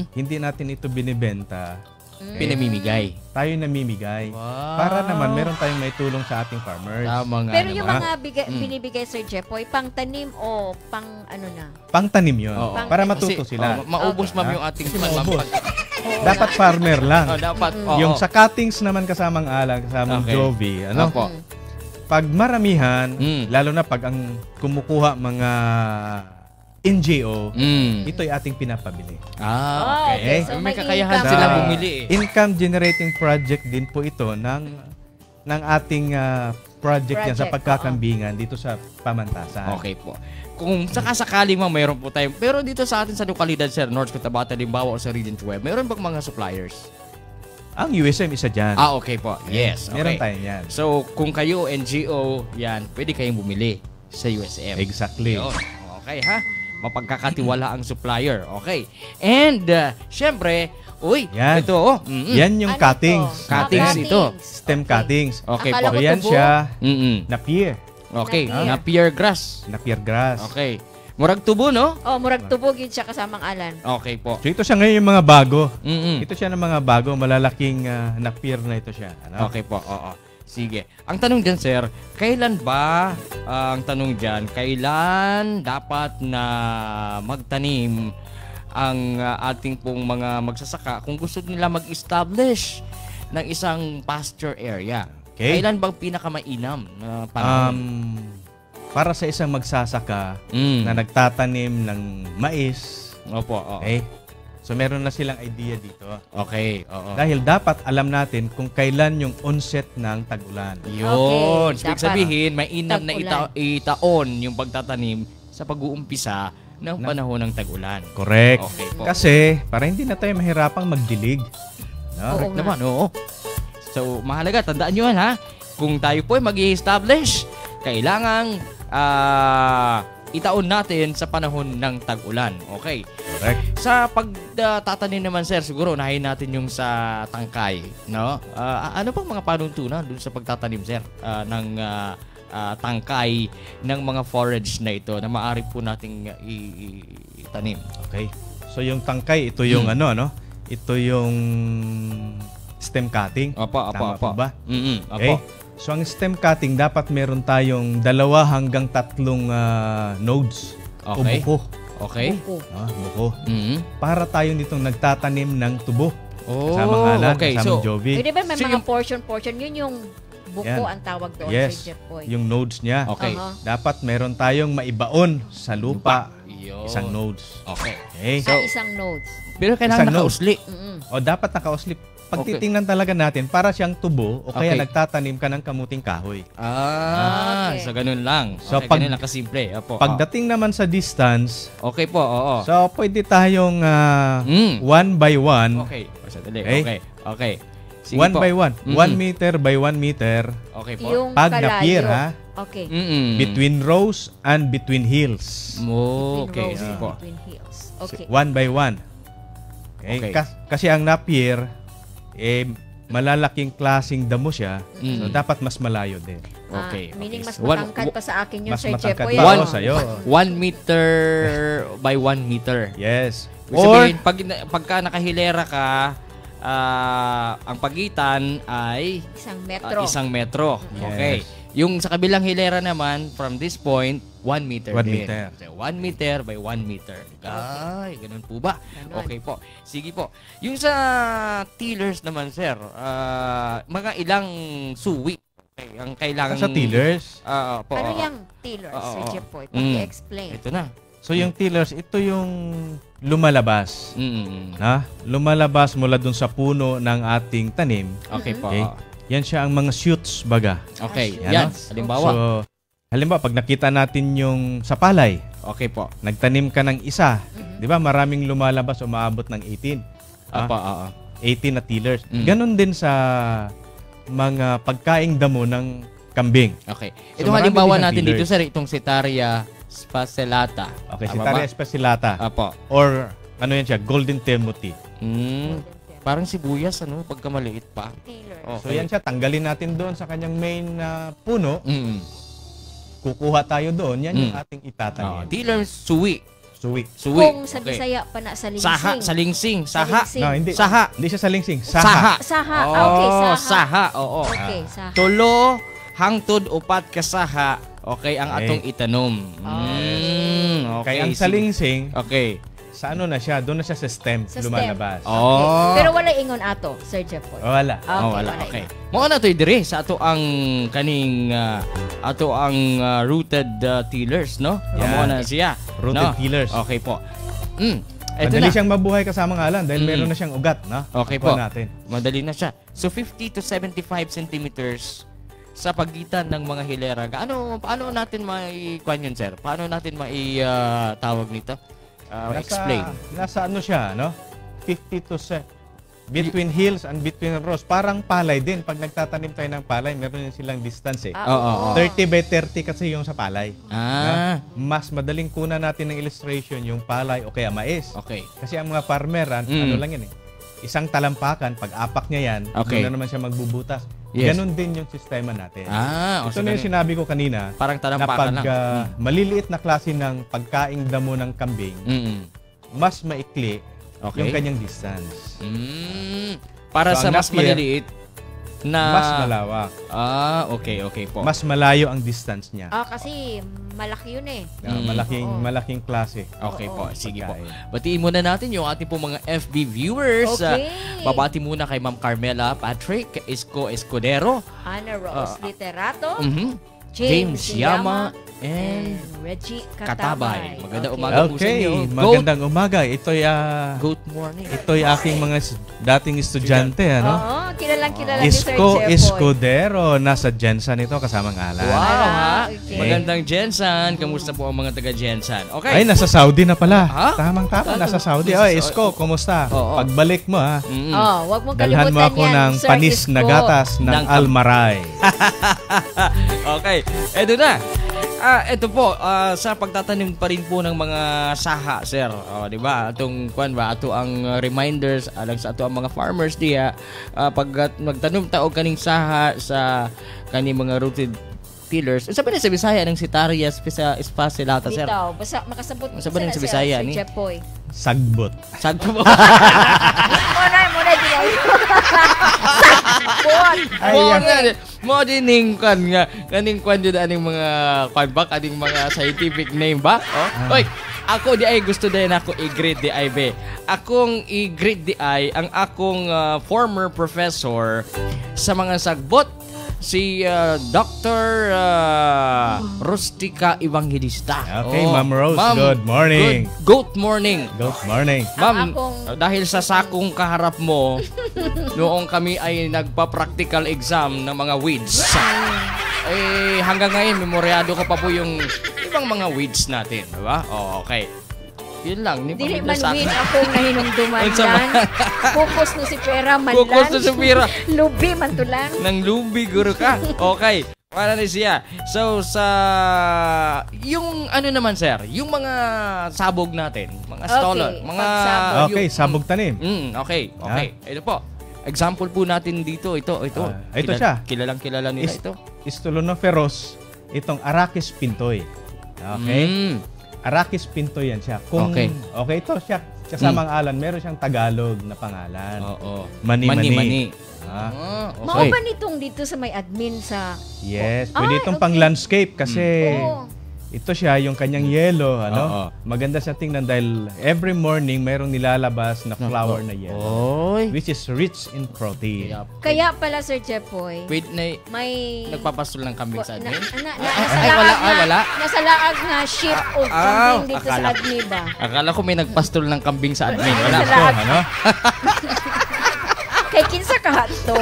S4: Hindi natin ito binibenta.
S3: Pinamimigay.
S4: Tayo namimigay.
S3: Wow.
S4: Para naman meron tayong may tulong sa ating farmers.
S3: Tama nga
S2: Pero yung
S3: naman.
S2: mga binibigay Sir Jepoy, pang tanim o pang ano na?
S4: Pangtanim yun.
S3: Oo.
S4: Para matuto
S3: Kasi,
S4: sila.
S3: maubos
S2: Okay.
S3: ma'am yung ating
S4: maubos. Dapat farmer lang.
S3: dapat.
S4: Yung sa cuttings naman kasamang alang, kasamang
S3: Okay.
S4: Jovi.
S3: Opo.
S4: Pag maramihan,
S3: Mm.
S4: lalo na pag ang kumukuha mga NGO, ito'y ating pinapabili.
S3: Okay.
S2: Okay, so
S3: may
S2: may
S3: kakayahan
S2: income.
S3: sila
S4: Sa
S3: bumili eh.
S4: Income generating project din po ito ng ating project yan sa
S2: Project,
S4: pagkakambingan dito sa pamantasan.
S3: Okay po. Kung sakasakali man mayroon po tayo. Pero dito sa atin sa lokalidad, Sir, North Cotabato, Limbawa o sa Region 12, mayroon bang mga suppliers?
S4: Ang USM isa dyan.
S3: Okay po. Yes. Okay.
S4: Meron tayo yan.
S3: So, kung kayo NGO, yan, pwede kayong bumili sa USM.
S4: Exactly.
S3: Yun. Okay, ha? Mapagkakatiwala ang supplier. Okay. And, syempre,
S4: Yan.
S3: ito,
S4: Yan yung
S2: Ano
S4: cuttings.
S2: ito?
S3: Cuttings ito.
S4: Stem cuttings.
S3: Okay
S2: Akala
S3: po.
S2: ko
S4: So yan
S2: tubo.
S4: siya,
S3: Mm-mm.
S4: napier.
S3: Okay.
S2: Napier.
S3: Napier grass.
S4: Napier grass.
S3: Okay. Murag tubo, no?
S2: Oh, murag tubog yun siya kasamang alan.
S3: Okay po.
S4: So ito siya ngayon yung mga bago.
S3: Mm-mm.
S4: Ito siya ng mga bago, malalaking napier na ito siya. Ano?
S3: Okay po, oo. Sige. Ang tanong dyan, sir, kailan ba, kailan dapat na magtanim ang ating pong mga magsasaka kung gusto nila mag-establish ng isang pasture area?
S4: Okay.
S3: Kailan bang pinakamainam na panahon?
S4: Para sa isang magsasaka
S3: Mm.
S4: na nagtatanim ng mais,
S3: Opo, oo.
S4: okay? So meron na silang idea dito.
S3: Okay, oo.
S4: Dahil dapat alam natin kung kailan yung onset ng tag-ulan.
S3: Yun.
S2: Okay,
S3: Ibig
S2: dapat
S3: sabihin, may inam na
S2: tag-ulan.
S3: itaon yung pagtatanim sa pag-uumpisa ng panahon ng tag-ulan.
S4: Correct.
S3: Okay po.
S4: Kasi para hindi na tayo mahirapang magdilig. No?
S2: Oo nga.
S3: Naman, oo. So, mahalaga, tandaan nyo yan, ha? Kung tayo po ay mag-i-establish, kailangang itaon natin sa panahon ng tag-ulan. Okay.
S4: Correct.
S3: Sa pagtatanim naman, sir, siguro unahin natin yung sa tangkay, no? Ano pang mga panuntunan dun sa pagtatanim, sir, ng tangkay ng mga forage na ito na maaari po nating itanim?
S4: Okay. So yung tangkay, ito yung Ito yung stem cutting.
S3: Opo.
S4: Tama po ba?
S3: Opo.
S4: Okay. So ang stem cutting, dapat meron tayong 2 hanggang 3 nodes.
S3: Okay.
S4: O buko.
S3: Okay.
S4: Buko.
S3: Mm-hmm.
S4: Para tayo nitong nagtatanim ng tubo.
S3: Oh,
S4: Kasama ngalan,
S3: okay.
S4: kasamang
S3: So,
S4: Jovi.
S2: Pwede ba may
S3: So,
S2: mga
S3: yung-
S2: portion? Yun yung buko
S4: Yan.
S2: ang tawag doon,
S4: Yes.
S2: Sir Jepoy.
S4: Yung nodes niya.
S3: Okay.
S2: Aha.
S4: Dapat meron tayong maibaon sa lupa.
S3: Yun.
S4: Isang nodes.
S3: Okay.
S4: Okay.
S2: Isang nodes.
S3: Pero kailangan
S4: Isang node.
S3: nakausli.
S2: Mm-mm.
S4: O dapat nakauslip. pag titingnan talaga natin, para siyang tubo o kaya
S3: Okay.
S4: nagtatanim ka ng kamuting kahoy.
S2: Okay.
S3: So ganun lang.
S4: So,
S3: Okay,
S4: pag-
S3: ganun lang kasimple. Opo.
S4: Pagdating naman sa distance,
S3: Okay po, oo.
S4: so pwede tayong
S3: Mm.
S4: 1 by 1.
S3: Okay. Sandali.
S4: Okay.
S3: Okay. Okay. Sige
S4: 1
S3: po.
S4: by 1.
S3: Mm-mm.
S4: 1 meter by 1 meter.
S3: Okay po.
S2: Yung
S4: Pag
S2: kalayo.
S4: na-pier, ha?
S2: Okay.
S3: Mm-mm.
S4: Between rows and between hills.
S3: Okay.
S2: Between rows
S3: Sige
S2: and
S3: po.
S2: between hills. Okay.
S4: 1 by 1. Okay?
S3: Okay.
S4: Kasi ang napier, malalaking klasing damo siya. So, dapat mas malayo din.
S3: Okay.
S2: Meaning mas
S3: One-
S2: matangkad pa sa akin yung
S4: Mas
S2: Sir
S4: matangkad
S2: Chepoy.
S4: pa
S3: One-
S4: ako sa'yo.
S3: 1 meter by 1 meter.
S4: Yes.
S3: Ibig
S4: Or,
S3: sabihin, pagka nakahilera ka, ang pagitan ay
S2: Isang metro.
S3: 1 metro.
S4: Yes.
S3: Okay. Yung sa kabilang hilera naman, from this point, 1 meter
S4: 1
S3: din.
S4: meter.
S3: So, 1 meter by 1 meter. Ay, ganun po ba?
S2: Ganun.
S3: Okay po. Sige po. Yung sa tillers naman, sir, mga ilang suwi ang kailangan...
S4: sa tillers.
S3: Po,
S2: Ano yung tillers,
S3: Oo,
S2: Sir
S3: oo.
S2: Chepoy?
S3: Mm.
S2: Paki-explain.
S3: Ito na.
S4: So, yung tillers, ito yung lumalabas. Na? Lumalabas mula dun sa puno ng ating tanim.
S3: Okay po.
S4: Okay. Yan siya ang mga shoots, baga.
S3: Okay.
S4: Yan,
S3: Yan.
S4: no?
S3: Halimbawa.
S4: So, halimbawa, pag nakita natin yung sa palay,
S3: Okay po.
S4: nagtanim ka ng isa, di ba maraming lumalabas, umaabot ng 18.
S3: Apa, oo.
S4: 18 na tillers.
S3: Mm.
S4: Ganon din sa mga pagkaing damo ng kambing.
S3: Okay.
S4: So,
S3: Itong
S4: marami
S3: halimbawa
S4: din ang
S3: natin
S4: tillers.
S3: dito, sir, itong Setaria spacellata.
S4: Okay, si
S3: Tama
S4: Taria
S3: ba?
S4: espacillata.
S3: Apo.
S4: Or ano yan siya, golden timothy.
S3: Parang sibuyas, ano, pagka maliit pa.
S2: Tillers.
S3: Okay.
S4: So yan siya, tanggalin natin doon sa kanyang main na puno. Kukuha tayo doon, yan yung ating itatanim.
S3: Tiller, suwi.
S4: Suwi.
S3: Suwi.
S2: Kung sa
S3: Okay.
S2: Bisaya pa na sa lingsing.
S3: Saha, salingsing. Saha.
S2: Salingsing.
S4: No, hindi.
S3: Saha.
S4: Hindi siya salingsing.
S3: Saha.
S4: Saha.
S2: Saha.
S3: Oh,
S2: Okay, saha.
S3: saha. Oo.
S2: Okay, saha.
S3: Tulo, hangtod, upat, kasaha. Okay, ang
S4: Okay.
S3: atong itanom. Okay.
S4: Kaya ang
S3: sige.
S4: salingsing,
S3: Okay.
S4: sa ano na siya, doon na siya sa stem,
S2: Sa stem.
S4: lumalabas.
S3: Oh.
S2: Pero wala ingon ato, Sir Chepoy.
S4: Wala.
S3: Wala. Okay. Mao na to'y dire sa ato ang kaning rooted tillers, no?
S4: Yeah.
S3: Mao na siya.
S4: Rooted
S3: no?
S4: tillers.
S3: Okay po. Eto
S4: Madali
S3: na.
S4: siyang mabuhay kasama nga lang dahil meron na siyang ugat, no?
S3: Okay
S4: Kuha
S3: po.
S4: natin.
S3: Madali na siya. So 50 to 75 centimeters sa pagitan ng mga hilera. Paano natin mai-kwan yun, sir? Paano natin tawag nito? Explain.
S4: Nasa ano siya, no? 50 to between hills and between rows. Parang palay din. Pag nagtatanim tayo ng palay, meron din silang distance eh.
S3: Oo.
S4: 30 by 30 kasi yung sa palay. Mas madaling kunan natin ng illustration yung palay o kaya mais.
S3: Okay.
S4: Kasi ang mga farmer, ano lang yan eh. Isang talampakan, pag apak niya yan,
S3: Okay.
S4: doon na naman siya magbubutas.
S3: Yes.
S4: Ganon din yung sistema natin. Ito
S3: So
S4: na yung sinabi ko kanina,
S3: parang
S4: na
S3: talampakan
S4: pag
S3: lang.
S4: maliliit na klase ng pagkaing damo ng kambing, mas maikli
S3: Okay.
S4: yung kanyang distance.
S3: Para
S4: So,
S3: sa
S4: ang
S3: mas
S4: napier,
S3: maliliit na...
S4: Mas malawak.
S3: Okay po.
S4: Mas malayo ang distance niya.
S2: Kasi malaki yun eh.
S4: Malaking klase.
S3: Okay po, sige po.
S4: Pagkain.
S3: Batiin muna natin yung ating po mga FB viewers.
S2: Okay.
S3: Babati muna kay Ma'am Carmela Patrick Escudero,
S2: Ana Rose Literato,
S3: James Yama, and
S2: Reggie
S3: Katabay.
S2: Katabay.
S3: Magandang
S2: Okay.
S3: umaga po sa inyo.
S4: Okay, magandang umaga.
S3: Good morning.
S4: Ito'y aking mga dating estudyante, ano?
S2: Oo, kilalang kilala ni Sir
S4: Isko
S2: Chepoy.
S4: Escudero, nasa Jensen ito kasamang alan.
S3: Wow, ha?
S2: Okay.
S3: Magandang Jensen. Kamusta po ang mga taga Jensen? Okay.
S4: Ay, nasa Saudi na pala.
S3: Ha?
S4: Tamang-tama, nasa Saudi. Oy, Isko, kumusta?
S3: Oo.
S4: Pagbalik mo, ha?
S2: Wag mong
S4: Dalhan
S2: kalimutan
S4: mo ako
S2: yan,
S4: ng
S2: Sir
S4: panis
S2: Isko.
S4: na gatas ng
S3: Ng-
S4: Almaray.
S3: Okay. Eto na. Ito po, sa pagtatanim pa rin po ng mga saha, sir. Di ba? Atong kwan ba? Ato ang reminders alang sa ato ang mga farmers diya. Pag magtanom taog kaning saha sa kaning mga rooted tillers. Sa ba sa Bisaya ng Setaria spacellata, sir?
S2: Bitaw, basta makasabot
S3: Sa ba sa Bisaya ni?
S2: Sir Chepoy.
S4: Sagbot.
S3: Sagpo mo.
S2: Muna din. Sagbot.
S3: Mo dining kwan nga. Kaning kwan jud aning mga kwan ba kaning mga scientific name ba? Oy, ako di ay gusto din ako i-grade di ay be. Akong i-grade di ay ang akong former professor sa mga sagbot si Dr. Rustica Evangelista.
S4: Okay, Ma'am Rose, good morning.
S3: Good morning.
S4: Good morning.
S3: Ma'am,
S2: Akong-
S3: dahil sa sakong kaharap mo, noong kami ay nagpa-practical exam ng mga weeds, hanggang ngayon, memoryado ko pa po yung ibang mga weeds natin, di ba? Oh, okay. Yun lang.
S2: Dili man win akong nahinumduman yan. Focus no si Pera man lang.
S3: Focus no si Pera.
S2: Lubi man to lang.
S3: Nang lubi, guro ka. Okay. Para na siya. So, yung ano naman, sir, yung mga sabog natin, mga stolon, mga...
S2: pagsabog.
S4: Okay, sabog tanim.
S3: Okay. Ito po. Example po natin dito. Ito.
S4: Ito siya.
S3: Kilalang-kilala nila ito.
S4: Stoloniferous, itong Arachis pintoy. Okay? Arachis pintoy yan siya.
S3: Okay.
S4: Ito siya. Kasamang alan, meron siyang Tagalog na pangalan.
S3: Oo.
S4: Mani-mani.
S2: Mao ba nitong dito sa may admin sa...
S4: Yes, pwede itong pang landscape kasi ito siya, yung kanyang yellow, maganda sa tingnan dahil every morning mayroong nilalabas na flower na yellow. Which is rich in protein.
S2: Kaya pala, Sir Jepoy,
S3: Wait,
S2: may...
S3: nagpapastol ng kambing sa admin?
S2: Wala. Nasa laag na ship o kambing dito sa admin ba?
S3: Akala ko may nagpastol ng kambing sa admin. Wala.
S2: Kay kinsa kahat to.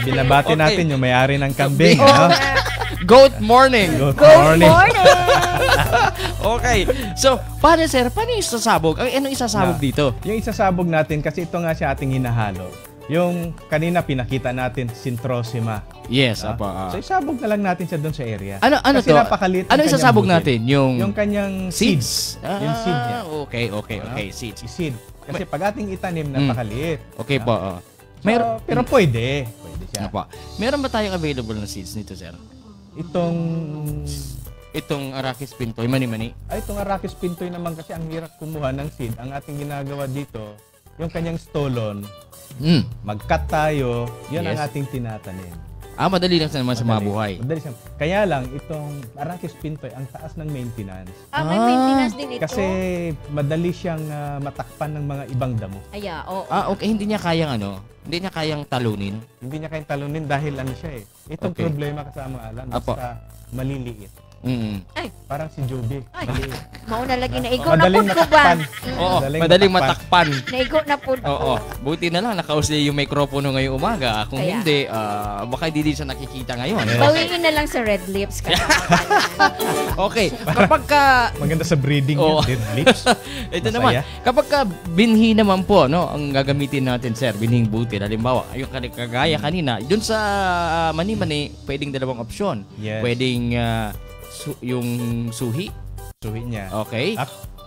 S4: Binabati natin yung may-ari ng kambing.
S3: Good morning.
S4: Good
S2: morning.
S3: Okay. So, paano sir? Paano yung isasabog? Anong isasabog dito?
S4: Yung isasabog natin, kasi ito nga siya ating hinahalo. Yung kanina pinakita natin, Centrosema.
S3: Yes,
S4: So, isabog na lang natin siya doon sa area.
S3: Ano
S4: kasi
S3: to?
S4: napakaliit
S3: Ano
S4: ng kanyang
S3: isasabog
S4: butil.
S3: natin? Yung
S4: kanyang
S3: seeds.
S4: Yung seed niya.
S3: Okay. Seeds.
S4: Seed. Kasi pag ating itanim, napakaliit.
S3: Okay po.
S4: Pero pwede. Pwede siya.
S3: Meron ba tayong available na seeds nito, sir? Itong Arachis pintoy, mani-mani.
S4: Itong Arachis pintoy naman kasi ang hirap kumuha ng seed. Ang ating ginagawa dito, yung kanyang stolon, mag-cut tayo, yan ang ating tinatanim.
S3: Madali lang naman sa mga buhay.
S4: Madali siya. Kaya lang, itong Arachis pintoy, ang taas ng maintenance.
S2: May maintenance din ito.
S4: Kasi madali siyang matakpan ng mga ibang damo.
S3: Okay. Hindi niya kayang talunin.
S4: Hindi niya kayang talunin dahil ano siya Itong problema kasama alam, basta maliliit. Parang si Joby. Maliit.
S2: Mauna lagi na igo na pud ko ba?
S3: Madaling matakpan.
S2: Naigo na pud ko.
S3: Buti na lang nakausli yung mikropono ngayong umaga. Kung hindi, baka hindi siya nakikita ngayon.
S2: Bawiin na lang sa red lips.
S3: Okay. Kapag
S4: maganda sa breeding yung red lips.
S3: Ito naman. Kapag binhi naman po, ang gagamitin natin, sir, binhing butil. Halimbawa, yung kagaya kanina, dun sa mani-mani, pwedeng dalawang opsyon.
S4: Yes.
S3: Pwedeng yung suhi
S4: niya.
S3: Okay.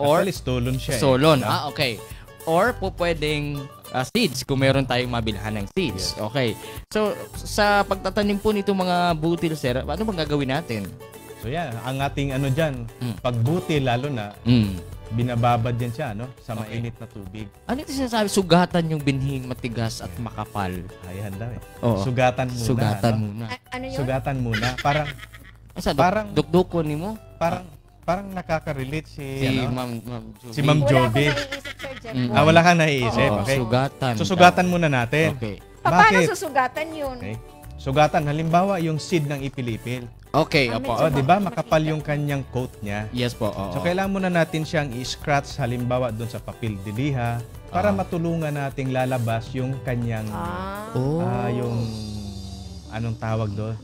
S4: Or stolon siya.
S3: Stolon. Okay. Or po pwedeng seeds kung meron tayong mabilhan ng seeds.
S4: Yes.
S3: Okay. So sa pagtatanim po nito mga butil, sir, ano bang gagawin natin?
S4: So ang ating dyan, pag butil lalo na, binababad yan siya, sa mainit na tubig.
S3: Ano ito sinasabi? Sugatan yung binhing matigas at makapal.
S4: Ay, handa
S3: Sugatan muna.
S2: Ano yun?
S4: Sugatan muna. Parang
S3: dukdukon ni mo?
S4: Parang nakaka-relate si
S3: Ma'am
S4: Joby. Wala kang naiisip. Okay.
S3: Sugatan.
S4: So, sugatan muna natin.
S3: Okay.
S2: Paano susugatan yun?
S4: Okay. Sugatan, halimbawa, yung seed ng ipilipil.
S3: Okay, opo.
S4: Di ba? Makapal yung kanyang coat niya.
S3: Yes po.
S4: So, kailangan muna natin siyang i-scratch, halimbawa, doon sa papel de liha, para matulungan nating lalabas yung kanyang, yung, anong tawag doon?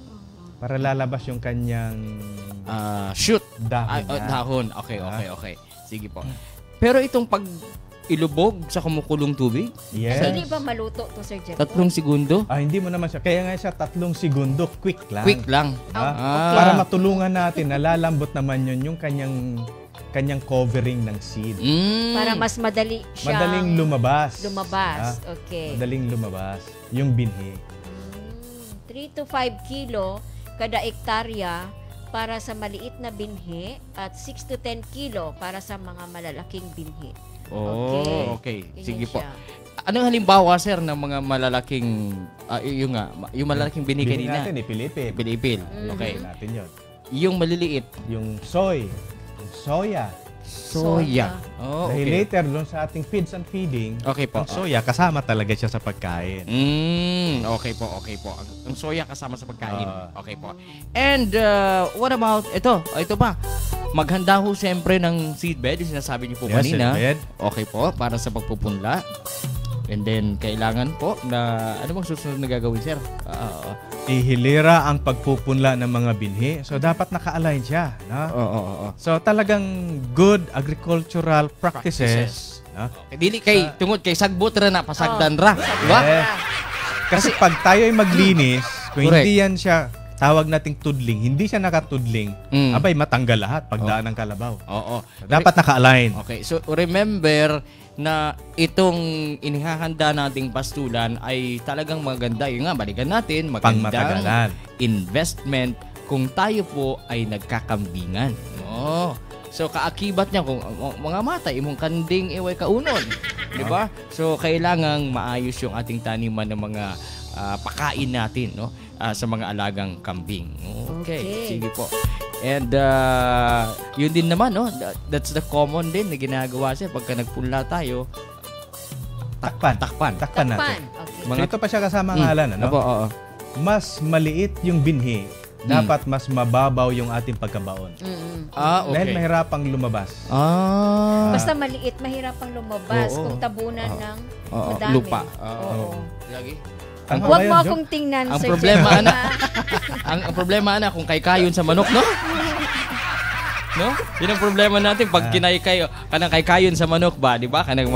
S4: Para lalabas yung kanyang
S3: shoot.
S4: Dahon.
S3: Okay. Sige po. Pero itong pag ilubog sa kumukulong tubig?
S4: Yes.
S2: Hindi ba maluto to, Sir Jeff?
S3: 3 segundo?
S4: Hindi mo naman siya. Kaya nga siya 3 segundo. Quick lang.
S3: Quick lang.
S2: Okay.
S4: Para matulungan natin, nalalambot naman yun yung kanyang covering ng seed.
S2: Para mas madali siya.
S4: Madaling lumabas.
S2: Okay.
S4: Madaling lumabas. Yung binhi.
S2: 3 to 5 kilo kada ektarya para sa maliit na binhi at 6 to 10 kilo para sa mga malalaking binhi.
S3: Okay.
S2: Ganyan
S3: Sige po.
S2: siya.
S3: Anong halimbawa, sir, ng mga malalaking, yung malalaking binhi
S4: Binhi
S3: kanina?
S4: natin, ipilipil.
S3: Pilipil. Okay.
S4: Natin yun.
S3: Yung maliliit.
S4: Yung soy, yung soya,
S3: Soya. Oh,
S4: Dahil
S3: okay.
S4: later, doon sa ating feeds and feeding,
S3: Okay po.
S4: ang soya, kasama talaga siya sa pagkain.
S3: Okay po, okay po. Ang soya kasama sa pagkain.
S4: Ah.
S3: Okay po. And what about ito? Ito pa. Maghanda ho siyempre ng seedbed, yung sinasabi niyo po
S4: Yes,
S3: kanina.
S4: seedbed.
S3: Okay po, para sa pagpupunla. And then kailangan po na ano bang susunod na gagawin, sir?
S4: Ihilira ang pagpupunla ng mga binhi. So, dapat naka-align siya. No?
S3: Oo.
S4: So, talagang good agricultural practices. No?
S3: Dili kay tungod kay sagbot ra na pasagdan ra, di ba?
S4: Yes. Kasi pag tayo ay maglinis, kung
S3: Correct.
S4: hindi yan siya, tawag nating tudling, hindi siya nakatudling, abay matanggal lahat pagdaan ng kalabaw.
S3: Oo.
S4: So, dapat naka-align.
S3: Okay, so remember na itong inihahanda nating pastulan ay talagang maganda. Yung nga, balikan natin, magandang
S4: Pangmatagalan.
S3: investment kung tayo po ay nagkakambingan. No? So, kaakibat niya kung mga mata, imong kanding iway kaunon. Di ba? So, kailangang maayos yung ating taniman ng mga pakain natin, no? Sa mga alagang kambing. Okay. Sige po. And yun din naman, no? That's the common din na ginagawa siya pagka nagpunla tayo. Takpan
S2: Takpan.
S4: natin.
S2: Okay.
S3: Mga-
S4: Ito pa siya kasama ang ngalan, ano?
S3: Opo, oo.
S4: Mas maliit yung binhi, dapat mas mababaw yung ating pagkabaon.
S3: Okay.
S4: Dahil mahirapang lumabas.
S2: Basta maliit, mahirap ang lumabas
S3: Oo.
S2: kung tabunan ng
S3: Oo,
S2: madami.
S3: lupa.
S2: Oo.
S3: Lagi.
S4: Tama
S2: Huwag
S4: ba
S2: mo
S4: yun,
S2: akong tingnan,
S3: Ang
S2: Sir
S3: problema,
S2: Jeff,
S3: anak.
S2: ha?
S3: Ang problema na kung kay-kayon sa manok, no? No? Yun ang problema natin pag kinaykay kanang kay-kayon sa manok ba, di ba? Kanang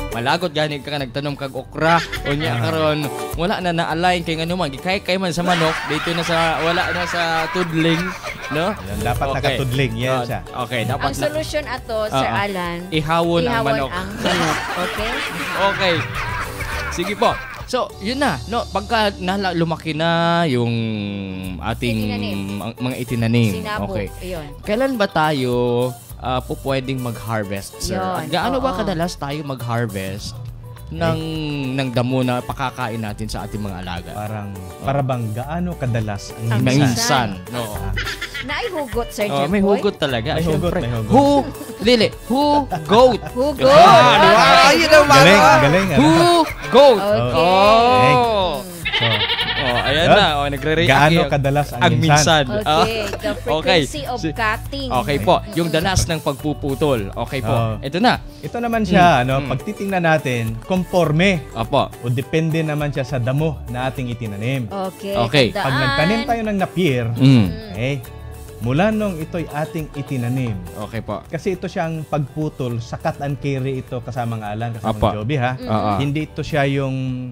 S3: malagot gani ka nagtanom kag okra o nya karon wala na na-align kay ngano man gikay man sa manok dito na sa wala na sa tudling, no?
S4: Yan, dapat nakatudling. Yan siya.
S3: Okay, dapat
S2: Ang solusyon ato, Sir Alan,
S3: ihawon ang manok.
S2: ang manok. Okay?
S3: Okay. Sige po. So, yun na, no, pagka lumaki na yung ating mga itinanim.
S2: Sinabo.
S3: Okay.
S2: Ayun.
S3: Kailan ba tayo po pwedeng mag-harvest, sir?
S2: Yun,
S3: At gaano ba
S2: oo.
S3: kadalas tayo mag-harvest ng damo na pakakain natin sa ating mga alaga?
S4: Para bang gaano kadalas ang
S2: Ang
S3: Minsan. No.
S2: Naihugot, Sir
S3: Oh,
S2: Jeff
S3: may
S2: Boy?
S3: hugot talaga.
S4: May hugot,
S3: Siyempre.
S4: may hugot.
S3: Who goat?
S2: Hugot.
S3: Di ba? Ayun ang mga-
S4: Galing, galing. Ano?
S3: Who goat?
S2: Okay.
S3: Oh.
S4: So,
S3: Ayan na. Oh, nagre-react.
S4: gaano
S3: yung-
S4: kadalas ang
S3: ang minsan.
S2: Okay, the
S3: Okay.
S2: frequency of cutting.
S3: Okay po, yung danas ng pagpuputol. Okay po.
S4: Oo.
S3: Ito na.
S4: Ito naman siya, pag titingnan natin, conforme
S3: Opo.
S4: o depende naman siya sa damo na ating itinanim.
S2: Okay.
S3: Okay.
S2: tandaan.
S4: Pag nagtanim tayo ng napier, okay, mula nung ito'y ating itinanim.
S3: Okay po.
S4: Kasi ito siyang pagputol, sa cut and carry ito kasamang alang, kasamang
S3: Apa.
S4: Joby ha.
S3: Oo.
S4: Hindi ito siya yung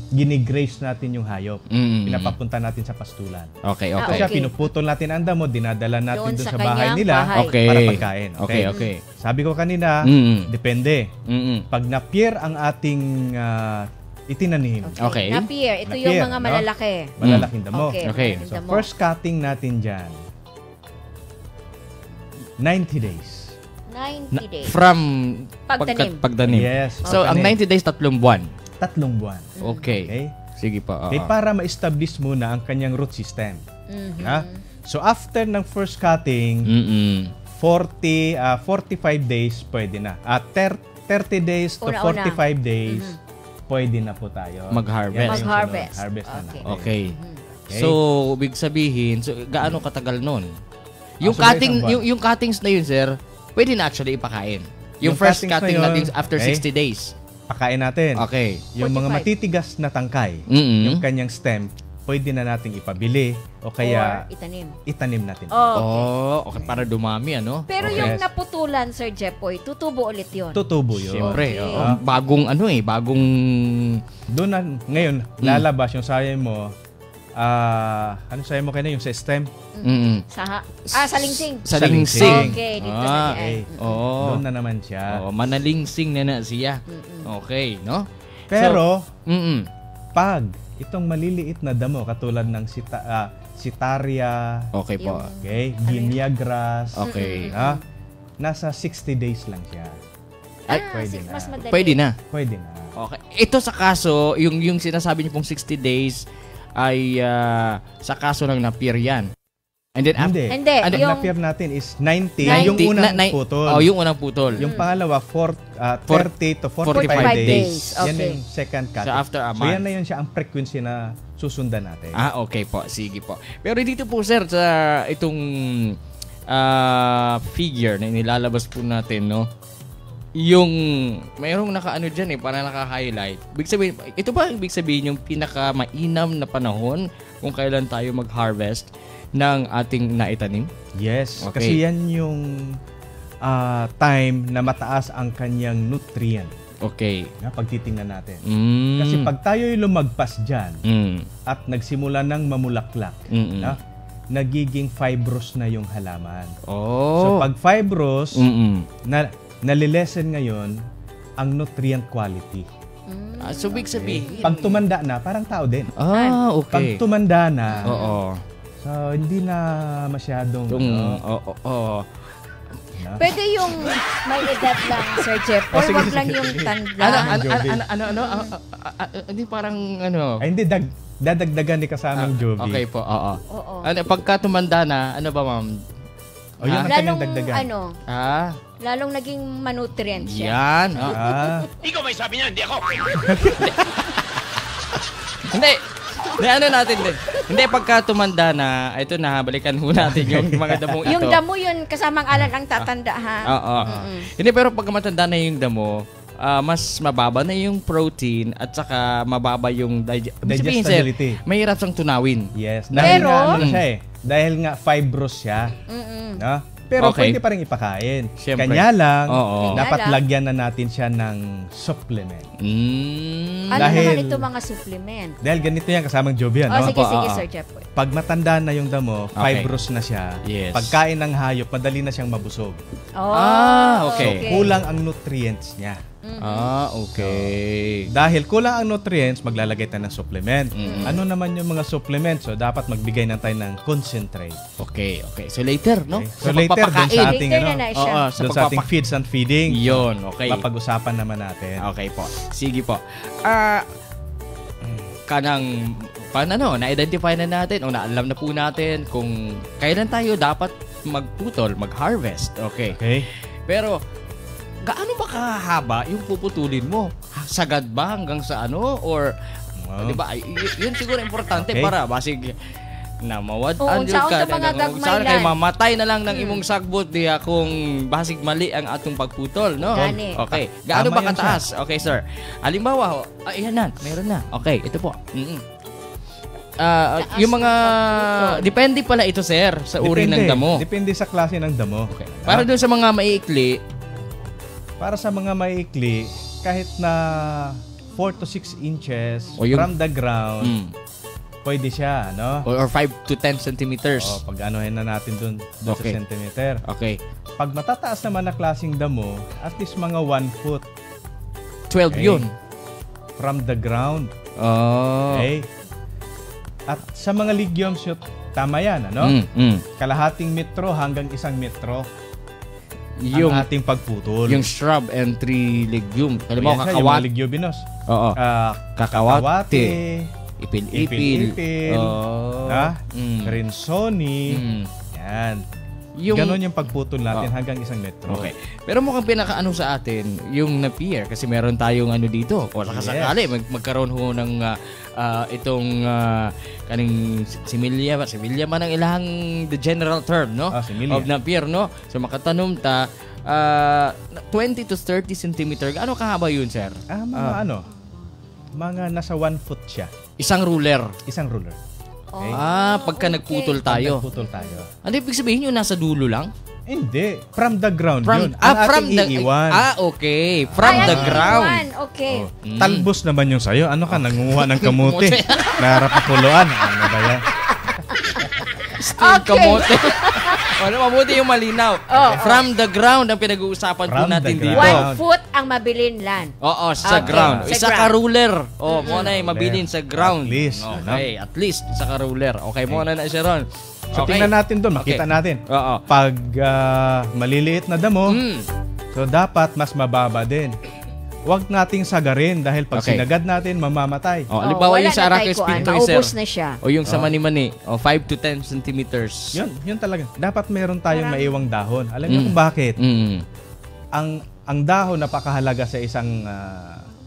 S4: ginigrace natin yung hayop. Pinapapunta natin sa pastulan.
S3: Okay,
S2: Ah,
S4: Ito
S3: okay.
S4: siya,
S2: Okay.
S4: pinuputol natin ang damo, dinadala natin
S2: Doon
S4: doon
S2: sa
S4: sa bahay
S2: kanyang
S4: nila
S2: bahay.
S3: Okay.
S4: para pagkain.
S3: Okay, okay.
S4: Sabi ko kanina, depende. Pag napier ang ating itinanim,
S3: Okay.
S2: Napier. Ito
S4: Napier,
S2: yung mga
S4: no?
S2: malalaki.
S4: malalaking damo.
S2: Okay.
S3: Okay.
S2: malaking
S4: So,
S2: damo.
S4: first cutting natin dyan, 90 days.
S2: 90 days.
S3: From
S2: Pagtanim.
S3: pagtanim.
S4: Yes.
S3: So, ang 90 days, 3 buwan.
S4: 3 buwan.
S3: Okay.
S4: Okay?
S3: Sige po.
S4: Okay, para ma-establish muna ang kanyang root system.
S2: Mhm.
S4: Ha? So, after ng first cutting, 45 days pwede na. 30 days to
S2: Una-una.
S4: 45 days, pwede na po tayo.
S3: Mag-harvest.
S4: Yan yung
S2: Mag-harvest.
S4: sunod. Harvest na
S2: Okay.
S4: natin.
S3: Okay.
S4: Okay.
S3: So, ibig sabihin, so gaano katagal nun? Yung
S4: so,
S3: cutting,
S4: isang buwan.
S3: yung cuttings na yun, sir, pwede na actually ipakain. Yung first
S4: cuttings na
S3: cutting
S4: yun,
S3: natin after
S4: okay,
S3: 60 days.
S4: Pakain natin.
S3: Okay.
S4: Yung mga
S2: 45.
S4: matitigas na tangkay,
S3: Mm-mm.
S4: yung kanyang stem, pwede na nating ipabili o kaya
S2: Or itanim.
S4: itanim natin.
S2: Oh.
S3: Okay, para dumami, ano?
S2: Pero
S4: Okay.
S2: yung naputulan, Sir Jepoy, tutubo ulit yun.
S4: Tutubo yun.
S3: Siyempre,
S2: Okay.
S3: bagong bagong
S4: Doon na, ngayon, lalabas yung sayay mo, ano sayay mo kanina, yung sa stem?
S2: Sa lingsing.
S3: sa lingsing.
S2: Okay, dito
S3: Ah,
S2: sa diyan.
S3: Oo.
S4: Doon na naman siya.
S3: Oh, manalingsing na siya. Okay, no?
S4: Pero,
S3: So,
S4: pag itong maliliit na damo, katulad ng sitaria,
S3: okay po.
S2: Yung-
S4: okay, guinea grass,
S3: Okay.
S4: nasa 60 days lang siya. pwede na.
S2: Mas madali.
S3: Pwede na.
S4: Pwede na.
S3: Okay. Ito sa kaso, yung sinasabi niyo pong 60 days ay sa kaso ng napier yan. And then
S4: Hindi.
S2: Hindi,
S4: Ang
S2: yung
S4: na-peer natin is 90,
S2: 90.
S4: yung unang putol.
S3: Oh, yung unang putol.
S4: Yung pangalawa, 30 to 45
S3: 45
S4: days.
S2: days.
S4: Yan
S2: Okay.
S4: yung second cut.
S3: So, after a
S4: So, yan
S3: month.
S4: na yun siya ang frequency na susundan natin.
S3: Okay po. Sige po. Pero dito po, sir, sa itong figure na inilalabas po natin, no? Yung mayroong nakaano dyan parang naka-highlight. Ibig sabihin, ito ba ibig sabihin yung pinaka-mainam na panahon kung kailan tayo mag-harvest ng ating naitanim?
S4: Yes.
S3: Okay.
S4: Kasi yan yung time na mataas ang kanyang nutrient.
S3: Okay.
S4: Pag titingnan natin.
S3: Mm.
S4: Kasi pag tayo'y lumagpas dyan
S3: Mm.
S4: at nagsimula ng mamulaklak,
S3: Mm-mm.
S4: nagiging fibrous na yung halaman.
S3: Oh.
S4: So pag fibrous,
S3: Mm-mm.
S4: nalilesen ngayon ang nutrient quality.
S3: So, ibig sabihin.
S4: Pag tumanda na, parang tao din. Pag
S3: Okay.
S4: tumanda na,
S3: Oo.
S4: so hindi na masyadong
S3: Oo.
S2: pwede yung may edad lang, Sir Jeff, or
S4: sige,
S2: wag
S4: sige,
S2: lang yung
S4: sige.
S2: tanda.
S3: Hindi parang ano.
S4: Ay, hindi, dadagdagan ni kasamang Jovi.
S3: Okay po, oo.
S2: Oo.
S3: Pagka tumanda na, ano ba ma'am?
S4: O yun ang kanyang
S2: Lalong,
S4: dagdagan.
S2: lalong naging manutrient siya.
S3: Yan.
S5: Ikaw may sabi niya, hindi ako.
S3: Hindi. Ano natin din. Hindi, pagka tumanda na, ito na, balikan ho natin yung mga damong ito.
S2: Yung damo yun, kasamang alan ang tatanda, ha?
S3: Oo. Hindi, pero pagka matanda na yung damo, mas mababa na yung protein at saka mababa yung
S4: Digestibility.
S3: Mahirap siyang tunawin.
S4: Yes. Dahil
S2: Pero-
S4: nga, ano siya dahil nga fibrous siya. No? Pero
S3: Okay.
S4: pwede pa rin ipakain.
S3: Siyempre.
S4: Kanya lang,
S3: Oo.
S4: dapat
S2: Kanya lang.
S4: lagyan na natin siya ng supplement.
S3: Mm.
S2: Ano
S4: Dahil-
S2: naman ito mga supplement?
S4: Dahil ganito yan, kasamang Jovi,
S2: Oh,
S4: no?
S2: sige,
S3: Opo,
S2: sige,
S3: oo.
S2: Sir Jeff.
S4: Pag matanda na yung damo,
S3: Okay.
S4: fibrous na siya.
S3: Yes.
S4: Pagkain ng hayop, madali na siyang mabusog.
S2: Oh,
S3: okay.
S4: Kulang ang nutrients niya.
S3: Okay.
S4: Dahil kulang ang nutrients, maglalagay tayo ng supplement. Ano naman yung mga supplements? So, dapat magbigay na tayo ng concentrate.
S3: Okay. So later, no?
S4: Okay. So, later, dun sa ating,
S2: Later na siya.
S3: Oo, sa
S4: dun sa ating feeds and feeding.
S3: Yun, okay.
S4: Papag-usapan naman natin.
S3: Okay po. Sige po. Kanang na-identify na natin o naalam na po natin kung kailan tayo dapat magputol, mag-harvest. Okay.
S4: Okay?
S3: Pero gaano ba kahaba yung puputulin mo? Sagad ba hanggang sa ano? Or,
S4: Wow.
S3: di ba? Yun siguro importante
S4: Okay.
S3: para basig na mawad
S2: Oo,
S3: andyo
S2: unsaon
S3: ka
S2: to mga gagmay
S3: saan kay
S2: lan.
S3: mamatay na lang ng imong sagbot diya kung basig mali ang atong pagputol, no?
S2: Gani.
S3: Okay. Gaano
S4: Tama
S3: ba
S4: yan
S3: kataas? Okay, sir. Halimbawa, ayan na, meron na. Okay, ito po. Yung mga depende pala ito, sir, sa uri ng damo.
S4: Depende sa klase ng damo.
S3: Okay. Para doon sa mga maiikli,
S4: Para sa mga maikli, kahit na 4 to 6 inches
S3: O yung-
S4: from the ground, pwede siya, no?
S3: or 5 to 10 centimeters.
S4: O, pag-anuhin na natin dun
S3: Okay.
S4: sa centimeter.
S3: Okay.
S4: Pag matataas naman na klaseng damo, at least mga 1 foot
S3: 12
S4: Okay.
S3: yun.
S4: from the ground.
S3: Oh.
S4: Okay? At sa mga legumes, tama yan, ano? Kalahating metro hanggang 1 metro
S3: Yung
S4: ang ating pagputol.
S3: yung shrub and tree legume. Halimbawa,
S4: Yan siya, yung mga
S3: kakawat.
S4: leguminous.
S3: Oo.
S4: Kakawate,
S3: Ipil-ipil.
S4: ipil-ipil,
S3: Oh.
S4: rinsoni, yan.
S3: Yung
S4: Ganon yung pagputol natin hanggang 1 metro.
S3: Okay. Pero mukhang pinakaano sa atin, yung napier kasi meron tayong ano dito. O sakasakali, magkaroon ho ng itong kaning similya man ang ilang the general term, no?
S4: Similya.
S3: Of napier, no? So makatanom ta 20 to 30 centimeter. Gaano kahaba yun, sir?
S4: Mga nasa 1 foot siya.
S3: Isang ruler.
S4: Isang ruler. Okay?
S3: Pagka nagputol tayo.
S4: Pagputol tayo.
S3: Ano ibig sabihin yun? Nasa dulo lang?
S4: Hindi. From the ground yun.
S3: From the
S4: iiwan.
S3: Okay. From the ground.
S2: Okay.
S4: Talbos naman yung sayo. Ano ka? Nangunguha ng kamuti. Narap na puluan. Ano ba yan?
S3: Steam kamote. Wala, mabuti yung malinaw. From the ground ang pinag-uusapan po
S4: From
S3: natin
S4: the
S3: dito.
S4: ground.
S2: 1 foot ang mabilin land.
S3: Oo, sa
S2: Okay.
S3: ground.
S2: Sa
S3: Isa ka
S2: ground.
S3: ruler. Oh, mo na mabilin sa ground.
S4: At least,
S3: Okay, at least isa ka ruler. Okay, mo na siya ron.
S4: So, tingnan natin doon. Makita
S3: Okay.
S4: natin.
S3: Oo.
S4: Pag maliliit na damo, so dapat mas mababa din. wag nating sagarin dahil pag
S3: Okay.
S4: sinagad natin, mamamatay.
S3: Oh, halimbawa
S2: wala
S3: yung sa
S2: na
S3: Arachis
S2: tayo kuan,
S3: pinto, sir.
S2: maubos na siya.
S3: O yung sa mani-mani, 5 to 10 centimeters.
S4: Yun talaga. Dapat meron tayong
S2: Parang-
S4: maiwang dahon. Alam niyo kung bakit?
S3: Mm.
S4: Ang dahon napakahalaga sa isang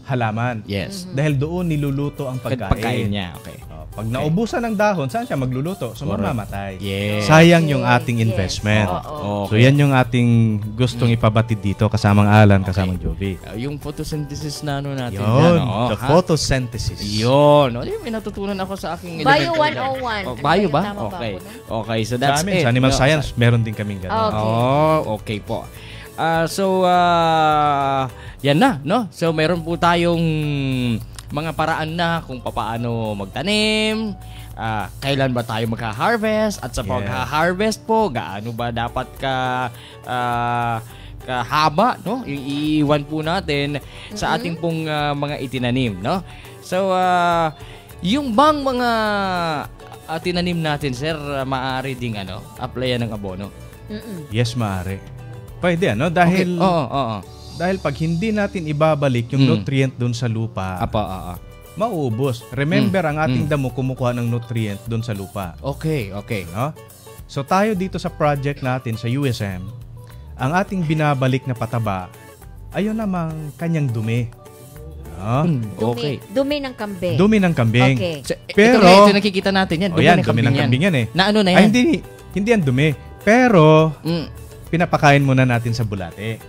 S4: halaman.
S3: Yes.
S4: Dahil doon niluluto ang
S3: Pagkain
S4: pagkain.
S3: niya, okay.
S4: Pag naubusan ng dahon, saan siya magluluto? So,
S3: Correct.
S4: mamamatay.
S3: Yes.
S4: Sayang yung
S2: Yes,
S4: ating
S2: yes.
S4: investment.
S2: Oo.
S4: So, yan yung ating gustong ipabatid dito kasamang Alan, kasamang Jovi.
S3: Yung photosynthesis na ano natin.
S4: Yun,
S3: yan,
S4: the photosynthesis.
S3: Yun. O, may natutunan ako sa aking
S2: Bio
S3: elementary.
S2: 101.
S3: Oh, bio ba?
S2: Tama ba
S3: Okay.
S2: ako, no?
S3: Okay, so
S4: Sa
S3: that's
S4: amin,
S3: it.
S4: sa animal
S3: No?
S4: science, meron din kaming gano'n.
S2: Okay.
S3: Oh, okay po. Yan na, no? So, meron po tayong mga paraan na kung paano magtanim, kailan ba tayo magha-harvest, at sa
S4: Yeah.
S3: pagha-harvest po, gaano ba dapat kahaba, no? Iiwan po natin sa ating pong mga itinanim, no? So, yung bang mga tinanim natin, sir, maaari ding applyan ng abono?
S4: Yes, maaari. Pwede, Dahil,
S3: Oo.
S4: dahil pag hindi natin ibabalik yung
S3: Mm.
S4: nutrient doon sa lupa, mauubos. Remember, ang ating damo kumukuha ng nutrient doon sa lupa.
S3: Okay.
S4: No? So tayo dito sa project natin sa USM, ang ating binabalik na pataba, ayun namang kanyang dumi. No?
S3: Okay.
S2: Dumi ng kambing.
S4: Dumi ng kambing.
S2: Okay.
S3: So,
S4: Pero-
S3: ito nakikita natin yan.
S4: O yan, dumi ng kambing yan eh.
S3: Na ano na
S4: Ay,
S3: yan?
S4: hindi yan dumi. Pero,
S3: Mm.
S4: pinapakain muna natin sa bulate.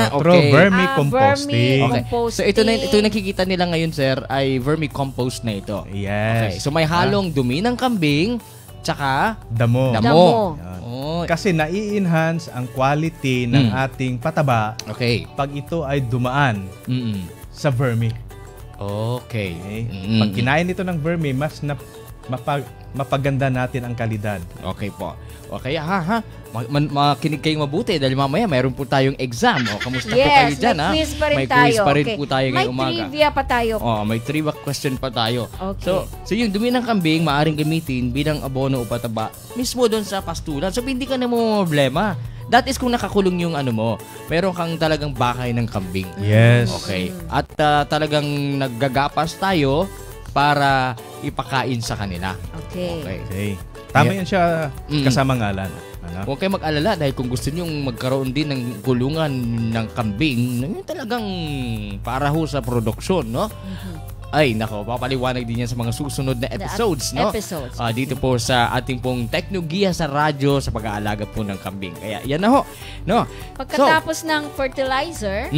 S4: Through
S3: Okay.
S4: vermicomposting.
S3: Okay. So ito
S2: Composting.
S3: nakikita nila ngayon, sir, ay vermicompost na ito. Okay.
S4: Yes.
S3: So may halong dumi ng kambing tsaka
S4: Damo.
S3: damo.
S4: Yan.
S3: Oh,
S4: Kasi nai-enhance ang quality ng ating pataba
S3: okay.
S4: pag ito ay dumaan
S3: Mm-mm.
S4: sa vermi.
S3: Okay.
S4: Okay?
S3: Mm-mm.
S4: Pag kinain ito ng vermi, mas mapaganda natin ang kalidad.
S3: Okay po. Okay, makinig kayong mabuti dahil mamaya mayroon po tayong exam. O, kamusta po kayo
S2: Yes,
S3: dyan,
S2: may
S3: ha?
S2: quiz pa rin
S3: May
S2: tayo.
S3: quiz pa rin
S2: Okay.
S3: po tayo ngayong umaga.
S2: May trivia pa tayo.
S3: Oh, may trivia question pa tayo.
S2: Okay.
S3: So yung dumi ng kambing maaring gamitin bilang abono o pataba mismo doon sa pastulan. So hindi ka na mo problema. That is kung nakakulong yung meron kang talagang bakay ng kambing.
S4: Yes.
S3: Okay. At talagang naggagapas tayo para ipakain sa kanila.
S2: Okay.
S3: Okay.
S4: Okay. Tama yan siya kasamang Alan.
S3: Huwag kayo mag-alala dahil kung gusto nyo magkaroon din ng kulungan ng kambing, yung talagang para ho sa produksyon, no? Ay, nako, papaliwanag din yan sa mga susunod na episodes, no?
S2: Episodes.
S3: Dito po sa ating pong Teknogiya sa radyo sa pag-aalaga po ng kambing. Kaya yan na ho, no?
S2: Pagkatapos ng fertilizer,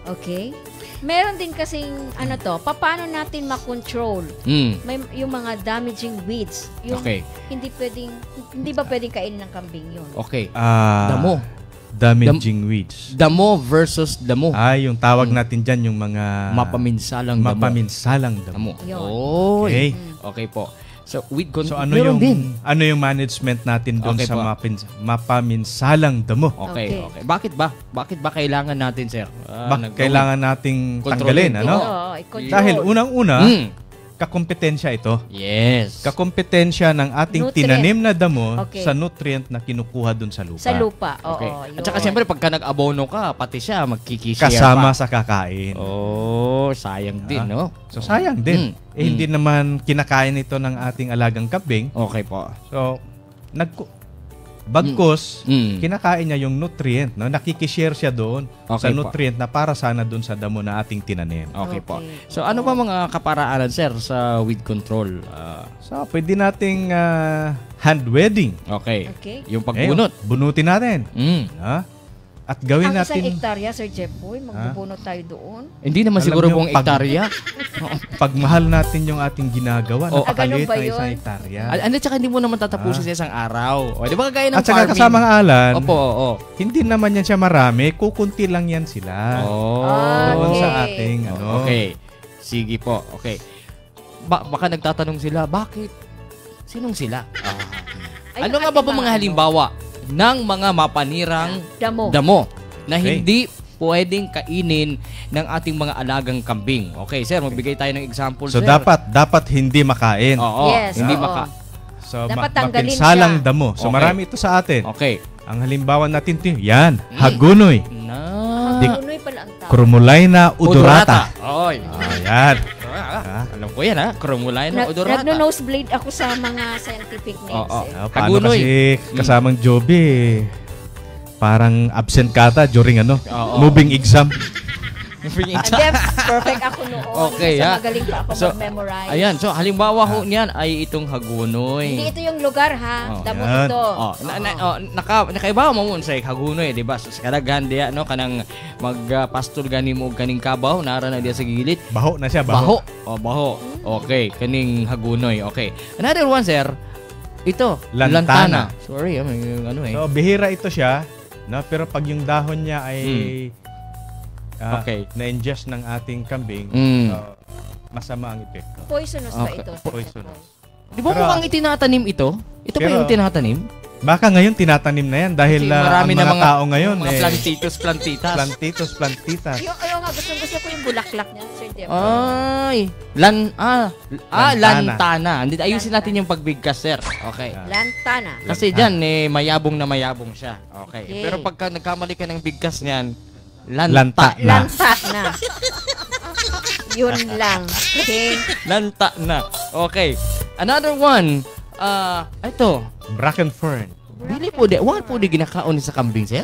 S2: okay, meron din kasing, paano natin makontrol may yung mga damaging weeds. Yung
S3: Okay.
S2: hindi ba pwedeng kainin ng kambing yun?
S3: Okay.
S4: Damo. Damaging weeds.
S3: Damo versus damo.
S4: Yung tawag natin dyan, yung mga
S3: Mapaminsalang damo.
S4: mapaminsalang damo.
S3: Damo.
S2: Yun.
S3: Oh,
S4: Okay.
S3: Okay po. So, weed
S4: So
S3: meron din.
S4: ano yung management natin doon
S3: Okay
S4: sa
S3: po.
S4: mapaminsalang damo?
S3: Okay.
S2: Okay.
S3: Bakit ba? Bakit ba kailangan natin, sir?
S4: Kailangan nating
S3: Kontrolin.
S4: tanggalin,
S2: Oo, i-control.
S4: Dahil unang-una,
S3: Mm.
S4: kakompetensya ito.
S3: Yes.
S4: Kakompetensya ng ating
S2: Nutrient.
S4: tinanim na damo
S2: Okay.
S4: sa nutrient na kinukuha doon sa lupa.
S2: Sa lupa. Oo,
S3: Okay.
S2: yun.
S3: At saka siyempre pagka nag-abono ka, pati siya magkikishare
S4: Kasama
S3: pa.
S4: sa kakain.
S3: Oh, sayang din, no?
S4: So sayang din. Hindi naman kinakain ito ng ating alagang kambing.
S3: Okay po.
S4: So bagkus,
S3: Mm.
S4: kinakain niya yung nutrient, no? Nakikishare siya doon
S3: Okay
S4: sa
S3: po.
S4: nutrient na para sana doon sa damo na ating tinanim.
S3: Okay po.
S2: Okay.
S3: So ano ba mga kaparaanan, sir, sa weed control?
S4: So pwede nating hand weeding.
S3: Okay.
S2: Okay.
S3: Yung pagbunot.
S4: Bunutin natin.
S3: Mm.
S4: At gawin
S2: Ang isang
S4: natin
S2: hektarya, Sir Jeffoy, magbubunot tayo doon.
S3: Hindi naman
S4: Alam
S3: siguro
S4: niyo,
S3: buong
S4: pag-
S3: hektarya.
S4: pagmahal natin yung ating ginagawa.
S3: Oh,
S4: Napakaliit
S2: ganun ba
S4: na isang
S2: yun?
S4: hektarya.
S3: Ano, tsaka hindi mo naman tatapusin sa isang araw. O, di ba kagaya ng
S4: At saka
S3: farming?
S4: kasamang Alan,
S3: Opo, oo.
S4: hindi naman yan siya marami, kukunti lang yan sila.
S3: Oh.
S4: Doon
S2: Okay.
S4: sa ating
S3: Okay. Sige po. Okay. Baka nagtatanong sila, bakit? Sinong sila?
S2: Ay,
S3: Ano nga ba po mga halimbawa ng mga mapanirang
S2: Damo.
S3: damo na
S4: Okay.
S3: hindi pwedeng kainin ng ating mga alagang kambing? Okay, sir, magbigay tayo ng example,
S4: So
S3: sir.
S4: dapat hindi makain.
S3: Oo,
S2: Yes,
S3: hindi
S2: oo.
S3: maka...
S4: So
S2: Dapat tanggalin
S4: mapinsalang
S2: siya.
S4: damo. So
S3: Okay.
S4: marami ito sa atin.
S3: Okay.
S4: Ang halimbawa natin yan, hagunoy.
S3: Na...
S2: Hagunoy pala ang tawag.
S4: Cromolina odorata.
S3: Oy.
S4: Ayan.
S3: Alam ko yan, ha? Cromolina odorata.
S2: Nagno-nosebleed ako sa mga scientific names.
S3: Oo.
S2: Eh.
S4: Paano
S3: Hagunoy.
S4: kasi kasamang Joby, parang absent kata during
S3: Oo.
S4: moving exam.
S2: Hindi, perfect ako noon.
S3: Okay,
S2: Kasi
S3: ha?
S2: magaling pa ako
S3: So,
S2: mag-memorize.
S3: Ayan, so halimbawa ho niyan ay itong Hagunoy.
S2: Hindi ito yung lugar, ha?
S3: Oh,
S2: Damo
S4: yan.
S2: ito.
S3: Nakaibawa mo mo sa Hagunoy, di ba? So, sa kalagan diya, no, kanang magpastol gani mo kaning kabaw, nara na diya sa gilid.
S4: Baho na siya,
S3: Baho.
S4: baho.
S3: Baho. Okay, kaning Hagunoy. Okay. Another one, sir. Ito,
S4: Lantana.
S3: Sorry, may
S4: So, bihira ito siya, no? Pero pag yung dahon niya ay
S3: Okay.
S4: na-ingest ng ating kambing, masama ang epekto.
S2: Poisonous ba
S3: Okay.
S2: ito?
S4: Poisonous.
S3: Di ba
S4: Pero-
S3: mukhang itinatanim ito? Ito ba
S4: Pero-
S3: yung tinatanim?
S4: Baka ngayon tinatanim na yan dahil
S3: Kasi
S4: ang
S3: marami na
S4: mga tao ngayon
S3: mga plantitas.
S4: plantitas.
S2: Ayaw nga, gusto ko yung bulaklak niya, Sir Jeff.
S3: Ay,
S4: Lantana.
S3: lantana. Hindi, ayusin natin yung pagbigkas, sir. Okay.
S2: Lantana.
S3: Kasi dyan, mayabong na mayabong siya. Okay.
S2: Okay.
S3: Pero pagka nagkamali ka ng bigkas niyan,
S4: Lanta.
S2: Lanta na. Yun lang. Okay.
S3: Lanta na. Okay. Another one. Ito.
S4: Bracken fern.
S3: Dili po di. Wala po di ginakaon sa kambing, sir?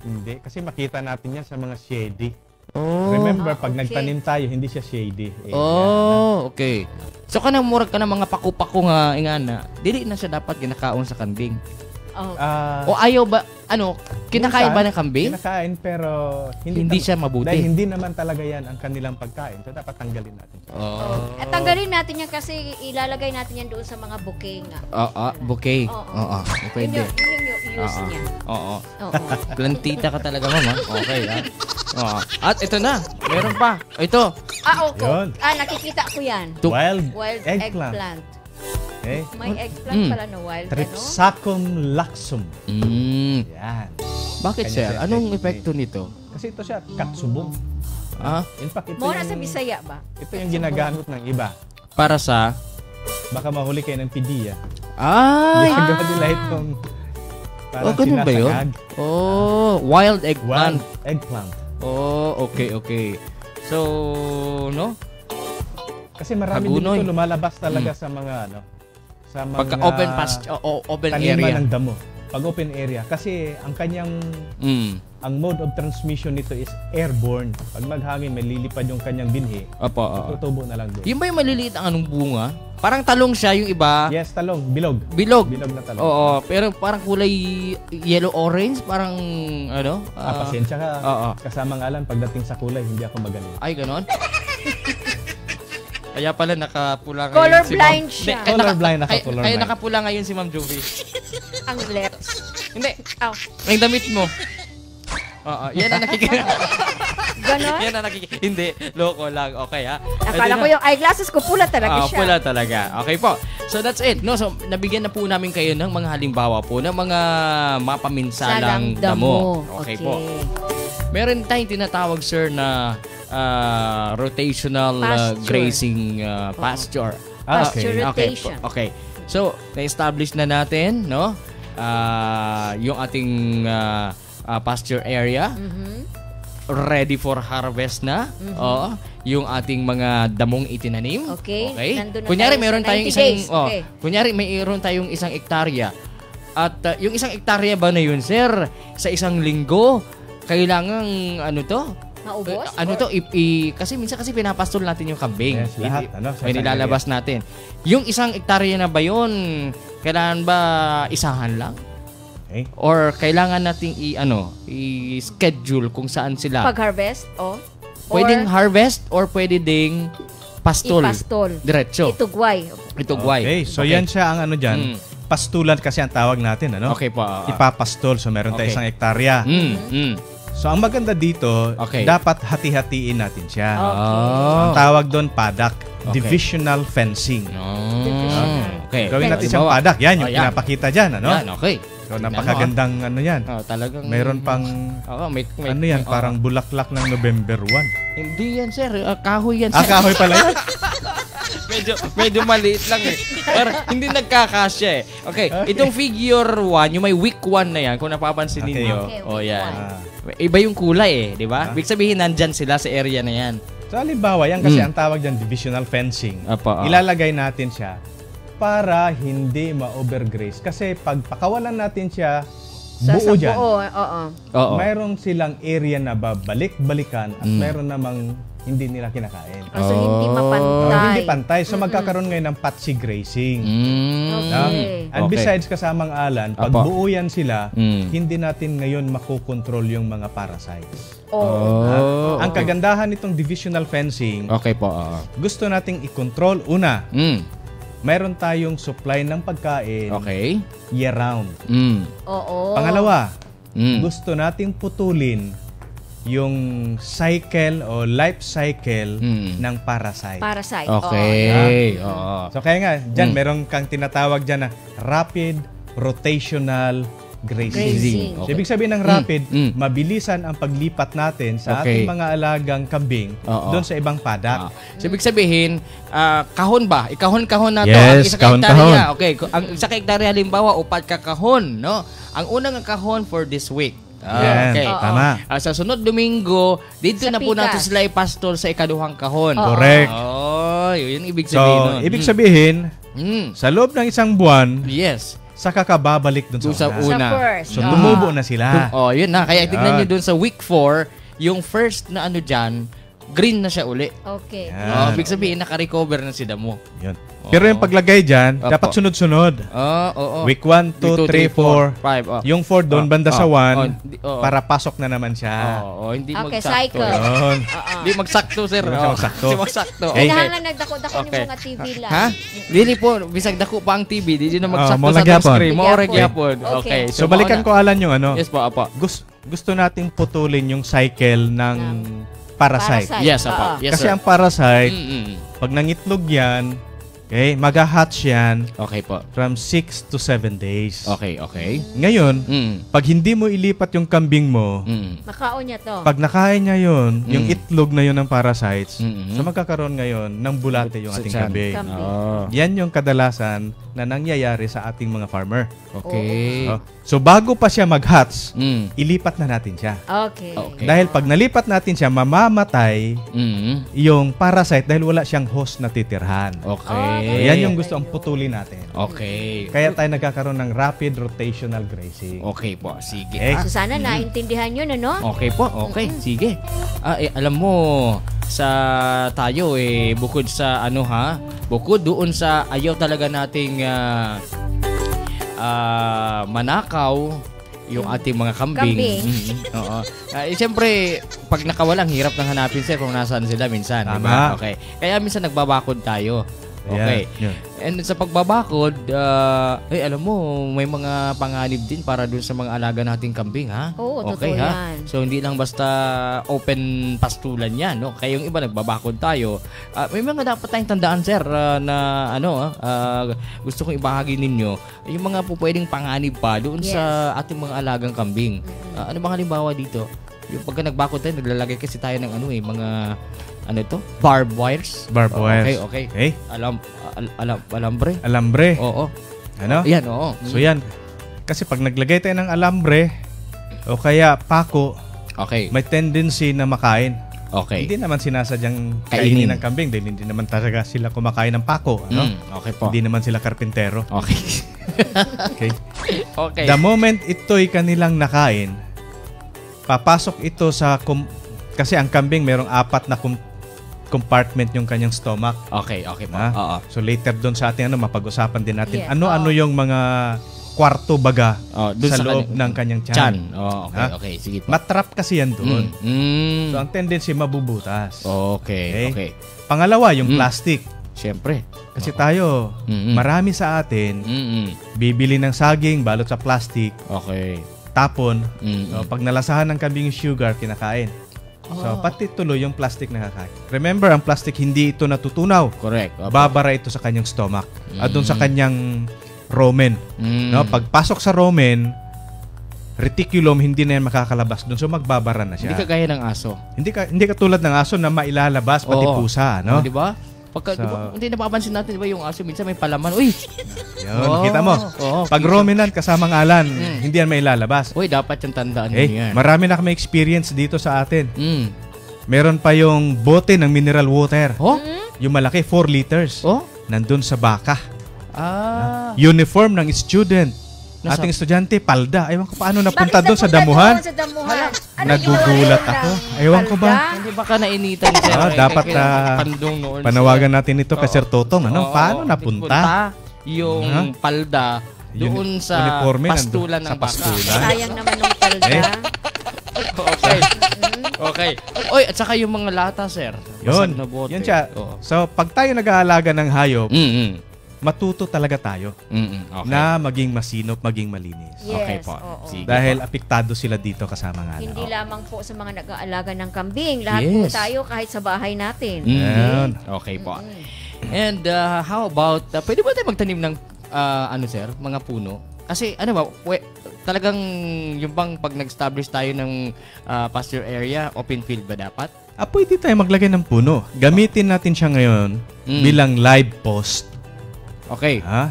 S4: Hindi, kasi makita natin yan sa mga shady.
S3: Oh.
S4: Remember, pag
S2: okay.
S4: nagtanim tayo, hindi siya shady.
S3: Oh, okay. So kanang murag ka ng mga paku-paku nga ingana. Dili na siya dapat ginakaon sa kambing.
S2: Oh.
S3: O ayaw ba kinakain ba ng kambing?
S4: Kinakain, pero
S3: Hindi siya mabuti.
S4: Dahil hindi naman talaga yan ang kanilang pagkain. So, dapat tanggalin natin.
S3: Oh.
S2: At tanggalin natin yan kasi ilalagay natin yan doon sa mga bouquet nga.
S3: Bouquet.
S2: Oo.
S3: Oo. Pwede.
S2: Yun yung use niya.
S3: Oo.
S2: Oo.
S3: Plantita ka talaga, mama. Okay, Oo. At ito na. Meron pa. Ito.
S2: Okay.
S4: Yun.
S2: Nakikita ko yan.
S4: Wild
S2: Eggplant.
S4: Okay?
S2: May eggplant pala na wild,
S4: Tripsacum laxum. Yan.
S3: Bakit,
S4: Kanya
S3: sir?
S4: siya
S3: Anong
S4: effect
S3: epekto nito?
S4: Kasi ito siya, katsubong. In fact, ito
S2: Mora sa
S4: yung,
S2: Bisaya ba?
S4: ito yung ginagamit ng iba.
S3: Para sa...
S4: Baka mahuli kayo ng pidiya.
S3: Ay!
S4: Ginagawa nila itong parang
S3: ganun ba yun?
S4: sinasagag.
S3: Wild eggplant.
S4: Wild eggplant.
S3: Okay. So, no?
S4: Kasi marami din
S3: Hagunoy.
S4: ito lumalabas talaga sa mga sa mga
S3: Pagka open
S4: taniman
S3: area.
S4: ng damo. Pag open area. Kasi ang kanyang ang mode of transmission nito is airborne. Pag maghangin, may lilipad yung kanyang binhi.
S3: Opo.
S4: Tutubo na lang doon.
S3: Yung ba yung maliliit ang anong bunga? Parang talong siya, yung iba.
S4: Yes, talong. Bilog.
S3: Bilog.
S4: Bilog na talong.
S3: Oo, pero parang kulay yellow-orange, parang ano?
S4: Pasensya ka.
S3: Oo.
S4: Kasama nga lang, pagdating sa kulay, hindi ako magaling.
S3: Ay, ganon? Kaya pala nakapula ngayon
S2: Colorblind
S3: si Ma'am.
S2: siya.
S3: Hindi,
S4: Colorblind,
S3: kaya
S4: naka-colorblind.
S3: nakapula ngayon si Ma'am Jovi.
S2: Ang lips.
S3: Hindi,
S2: Ow.
S3: ang damit mo. Oo, yan ang nakikita.
S2: Ganon?
S3: Yan ang nakikita. Hindi, loko lang. Okay, ha?
S2: Akala ko yung eyeglasses ko pula talaga siya.
S3: Pula talaga. Okay po. So that's it. No, so nabigyan na po namin kayo ng mga halimbawa po ng mga mapaminsalang damo. Okay po. Meron tayong tinatawag, sir, na rotational
S2: Pasture.
S3: grazing pasture.
S2: Pasture
S3: Okay.
S2: rotation.
S3: Okay. So, na-establish na natin, no? Yung ating pasture area. Ready for harvest na. Oo. Yung ating mga damong itinanim.
S2: Okay. Nandun na
S3: Kunyari
S2: tayo sa
S3: meron tayong
S2: 90
S3: isang
S2: days. Okay.
S3: kunyari mayroon tayong isang hektarya. At yung isang hektarya ba na yun, sir, sa isang linggo, kailangan
S2: Maubos?
S3: Kasi minsan pinapastol natin yung kambing.
S4: Yes, lahat, sa
S3: May
S4: isang
S3: nilalabas natin. Yung isang hektarya na ba yun, kailangan ba isahan lang?
S4: Okay.
S3: Or kailangan nating i-schedule kung saan sila
S2: Pag-harvest?
S3: pwedeng harvest or pwede ding pastol.
S2: Ipastol.
S3: Diretso.
S2: Itugway.
S3: Itugway.
S4: Okay, so yan siya ang dyan. Pastulan kasi ang tawag natin,
S3: Okay po.
S4: Ipapastol. So meron tayo
S3: Okay.
S4: isang hektarya. So ang maganda dito,
S3: Okay.
S4: dapat hati-hatiin natin siya.
S2: Okay.
S4: Ang tawag doon padak,
S3: Okay.
S4: divisional fencing.
S3: Okay.
S4: Gawin natin siyang
S3: Halimbawa,
S4: padak. Yan yung
S3: yan.
S4: pinapakita dyan,
S3: Yan, okay.
S4: So napakagandang yan.
S3: Talagang
S4: Mayroon pang
S3: may
S4: parang bulaklak ng November 1.
S3: Hindi yan, sir. Kahoy yan, sir.
S4: Kahoy pala yan.
S3: medyo maliit lang eh. Pero hindi nagkakasya eh. Okay, itong figure 1, yung may week 1 na yan, kung napapansin
S4: Okay.
S3: ninyo.
S2: Okay,
S3: Oh,
S2: week
S3: yan.
S2: one.
S3: Iba yung kulay eh, di ba? Ibig sabihin, nandyan sila sa area na yan.
S4: So halimbawa, yan kasi ang tawag dyan divisional fencing.
S3: Apa,
S4: Ilalagay natin siya para hindi ma-overgraze. Kasi pag pakawalan natin siya buo dyan,
S2: Oo.
S3: Oo.
S4: mayroon silang area na babalik-balikan at mayroon namang hindi nila kinakain.
S2: So, hindi mapantay.
S4: Hindi pantay. So magkakaroon ngayon ng patchy grazing.
S2: Okay.
S4: And
S3: Okay.
S4: besides kasamang alan, pag
S3: Apa.
S4: buo yan sila,
S3: Mm.
S4: hindi natin ngayon makokontrol yung mga parasites.
S3: Oh,
S4: Ang kagandahan nitong divisional fencing,
S3: Okay po. Oo.
S4: gusto nating i-control. Una,
S3: Mm.
S4: mayroon tayong supply ng pagkain
S3: Okay.
S4: year-round.
S3: Mm.
S2: Oo.
S4: Pangalawa,
S3: Mm.
S4: gusto nating putulin yung cycle o life cycle ng parasite.
S2: Parasite.
S3: Okay. Oo.
S4: So kaya nga, dyan meron kang tinatawag dyan na rapid rotational grazing.
S2: Grazing.
S4: So,
S3: Okay.
S4: ibig sabihin ng rapid,
S3: Mm.
S4: mabilisan ang paglipat natin sa
S3: Okay.
S4: ating mga alagang kambing
S3: Oo.
S4: doon sa ibang padak.
S3: So, ibig sabihin, kahon ba? Ikahon-kahon na to.
S4: Yes,
S3: ang isa
S4: kahon-kahon.
S3: hektarya. Okay, ang isa hektarya halimbawa, 4 ka kahon, no? Ang unang kahon for this week.
S4: Yan,
S3: Okay.
S4: tama.
S3: Sa sunod Domingo, dito
S2: Sa
S3: na po
S2: pikas.
S3: natin sila ipastol sa ikaduhang kahon.
S4: Correct.
S3: Oh, yun ibig sabihin
S4: So,
S3: nun.
S4: ibig sabihin, sa loob ng isang buwan,
S3: Yes.
S4: saka ka babalik doon
S3: Doon
S4: sa
S3: sa
S4: una.
S3: una.
S2: Sa first.
S4: So, tumubo na sila.
S3: Oh, yun na. Kaya tignan
S4: Yan.
S3: nyo doon sa week 4, yung first na ano dyan, green na siya uli.
S2: Okay.
S4: Yan.
S3: Oh, ibig sabihin, naka-recover na si Damo.
S4: Yun. Pero yung paglagay dyan,
S3: Opo.
S4: dapat sunod-sunod.
S3: Oo.
S4: Week 1, 2, 3, 4.
S3: 5.
S4: Yung 4 doon, banda sa 1,
S3: Oh.
S4: para pasok na naman siya.
S3: Hindi
S2: Okay,
S3: magsakto.
S2: cycle.
S4: Yun.
S3: Hindi magsakto, sir.
S4: Hindi siya magsakto.
S3: Hindi magsakto.
S4: Eh,
S2: Kailangan lang nagdako-dako
S3: Okay.
S2: yung mga TV lang.
S3: Ha? Dili po, bisag dako pa ang TV, di na magsakto
S4: mo
S3: sa
S4: nagyapon.
S3: touch screen. Mo
S2: Magyapon.
S3: gyapon.
S2: Okay.
S3: Okay.
S4: So, balikan ko alan yung ano.
S3: Yes po, apo.
S4: Gusto nating putulin yung cycle ng parasite.
S2: Parasite.
S3: Yes, apo.
S2: Oo.
S3: Yes,
S4: Kasi
S3: sir.
S4: ang parasite,
S3: Mm-mm.
S4: pag nangitlog yan, okay, mag-hatch yan
S3: Okay po.
S4: from 6 to 7 days.
S3: Okay, okay.
S4: Ngayon,
S3: Mm.
S4: pag hindi mo ilipat yung kambing mo,
S3: Mm.
S2: Makaon niya to.
S4: pag nakain niya yun, yung itlog na yun ng parasites,
S3: Mm-mm.
S4: so magkakaroon ngayon ng bulate yung
S3: Sa
S4: ating
S3: tiyan.
S4: kambing.
S2: Kambing.
S3: Oh.
S4: Yan yung kadalasan na nangyayari sa ating mga farmer.
S3: Okay.
S4: Oh. So bago pa siya mag-hatch,
S3: Mm.
S4: ilipat na natin siya.
S2: Okay.
S3: Okay.
S4: Dahil pag nalipat natin siya, mamamatay
S3: Mm.
S4: yung parasite dahil wala siyang host na titirhan.
S3: Okay.
S4: Yan yung gusto ang putulin natin.
S3: Okay.
S4: Kaya tayo nagkakaroon ng rapid rotational grazing.
S3: Okay po, sige.
S4: Okay.
S2: So sana naintindihan yun, ano?
S3: Okay po, okay. Sige. Alam mo, sa tayo bukod sa bukod doon sa ayaw talaga nating manakaw yung ating mga kambing.
S2: Kambing.
S3: Oo. Siyempre, pag nakawalang, hirap nang hanapin sir kung nasaan sila minsan.
S4: Tama.
S3: Diba? Okay. Kaya minsan nagbabakod tayo. Okay.
S4: Yan.
S3: And sa pagbabakod, alam mo, may mga panganib din para dun sa mga alaga nating kambing, ha?
S2: Oo,
S3: okay,
S2: totoo
S3: ha?
S2: yan.
S3: So, hindi lang basta open pastulan yan, no? Kaya yung iba, nagbabakod tayo. May mga dapat tayong tandaan, sir, na gusto kong ibahagi ninyo, yung mga po pwedeng panganib pa doon sa ating mga alagang kambing. Ano bang halimbawa dito? Yung pagka nagbakod tayo, naglalagay kasi tayo ng mga barbed wires.
S4: Barbed wires.
S3: Okay.
S4: Okay.
S3: Alambre.
S4: Alambre.
S3: Oo.
S4: Ano?
S3: Yan, oo.
S4: So yan. Kasi pag naglagay tayo ng alambre o kaya pako,
S3: Okay.
S4: may tendency na makain.
S3: Okay.
S4: Hindi naman sinasadyang
S3: Kainin.
S4: kainin ng kambing dahil hindi naman talaga sila kumakain ng pako. Ano?
S3: Okay po.
S4: Hindi naman sila karpintero.
S3: Okay.
S4: Okay.
S3: Okay.
S4: The moment ito'y kanilang nakain, papasok ito sa... kasi ang kambing merong 4 na compartment yung kanyang stomach.
S3: Okay po.
S4: Ha?
S3: Oo.
S4: So later doon sa ating mapag-usapan din natin
S2: Yes.
S4: ano-ano yung mga kwarto baga
S3: Dun
S4: sa loob ng kanyang tiyan.
S3: Oh, okay,
S4: Ha?
S3: okay. Sige po.
S4: Matrap kasi yan doon.
S3: Mm.
S4: So ang tendency mabubutas.
S3: Okay, okay.
S4: Pangalawa, yung plastic.
S3: Siyempre.
S4: Kasi tayo,
S3: Mm-mm.
S4: marami sa atin,
S3: Mm-mm.
S4: bibili ng saging, balot sa plastic,
S3: Okay.
S4: tapon.
S3: Mm-mm.
S4: So, pag nalasahan ng kambing yung sugar, kinakain. So, pati tuloy yung plastic nakakain. Remember, ang plastic hindi ito natutunaw.
S3: Correct. Opo.
S4: Babara ito sa kanyang stomach. At doon sa kanyang rumen.
S3: Mm.
S4: No? Pagpasok sa rumen, reticulum hindi na yan makakalabas doon. So, magbabara na
S3: Hindi
S4: siya.
S3: kagaya ng aso.
S4: Hindi ka tulad ng aso na mailalabas, pati
S3: Oo.
S4: pusa. No?
S3: Di ba? Pagka,
S4: So-
S3: di ba, hindi napapansin natin, di ba, yung aso minsan may palaman. Uy!
S4: Yun,
S3: Oh,
S4: kita mo.
S3: oh,
S4: Pag
S3: kita.
S4: ruminant kasamang alan, hindi yan mailalabas.
S3: Uy, dapat yung tandaan nyo yan.
S4: Marami na kami experience dito sa atin.
S3: Mm.
S4: Meron pa yung bote ng mineral water.
S3: Oh?
S4: Yung malaki, 4 liters.
S3: Oh?
S4: Nandun sa baka.
S3: Uniform
S4: Uniform ng student.
S3: Nasa-
S4: Ating estudyante, palda. Ewan ko paano napunta
S2: Bakit
S4: doon sa
S2: napunta
S4: damuhan.
S2: doon sa damuhan? Ano
S4: Nagugulat
S2: yun?
S4: ako. Ewan ko ba?
S2: Palda?
S3: Hindi baka nainitan siya.
S4: Dapat
S3: pandong noon.
S4: panawagan natin ito kay
S3: Oo.
S4: Sir Totong. Ano?
S3: Oo,
S4: Paano napunta?
S3: yung palda doon sa
S4: Uniforme
S3: pastulan ng
S4: sa
S3: baka.
S4: pastulan.
S2: Sayang naman ng palda.
S3: Okay. Okay. Oy, at saka yung mga lata, sir.
S4: Yun.
S3: Basag na bote.
S4: Yun siya.
S3: Oo.
S4: So, pag tayo nag-aalaga ng hayop,
S3: Mm-mm.
S4: matuto talaga tayo
S3: Okay.
S4: na maging masinop, maging malinis.
S2: Yes,
S3: Okay po.
S2: oo.
S3: Sige.
S4: Dahil apektado sila dito kasama nga.
S2: Hindi lamang po sa mga nag-aalaga ng kambing. Lahat po
S3: Yes.
S2: tayo kahit sa bahay natin.
S4: Yan.
S3: Okay po. And how about, pwede ba tayo magtanim ng, sir, mga puno? Kasi, ano ba, talagang yung bang pag nag-establish tayo ng pasture area, open field ba dapat?
S4: Pwede tayo maglagay ng puno. Gamitin natin siya ngayon bilang live post.
S3: Okay.
S4: Ha?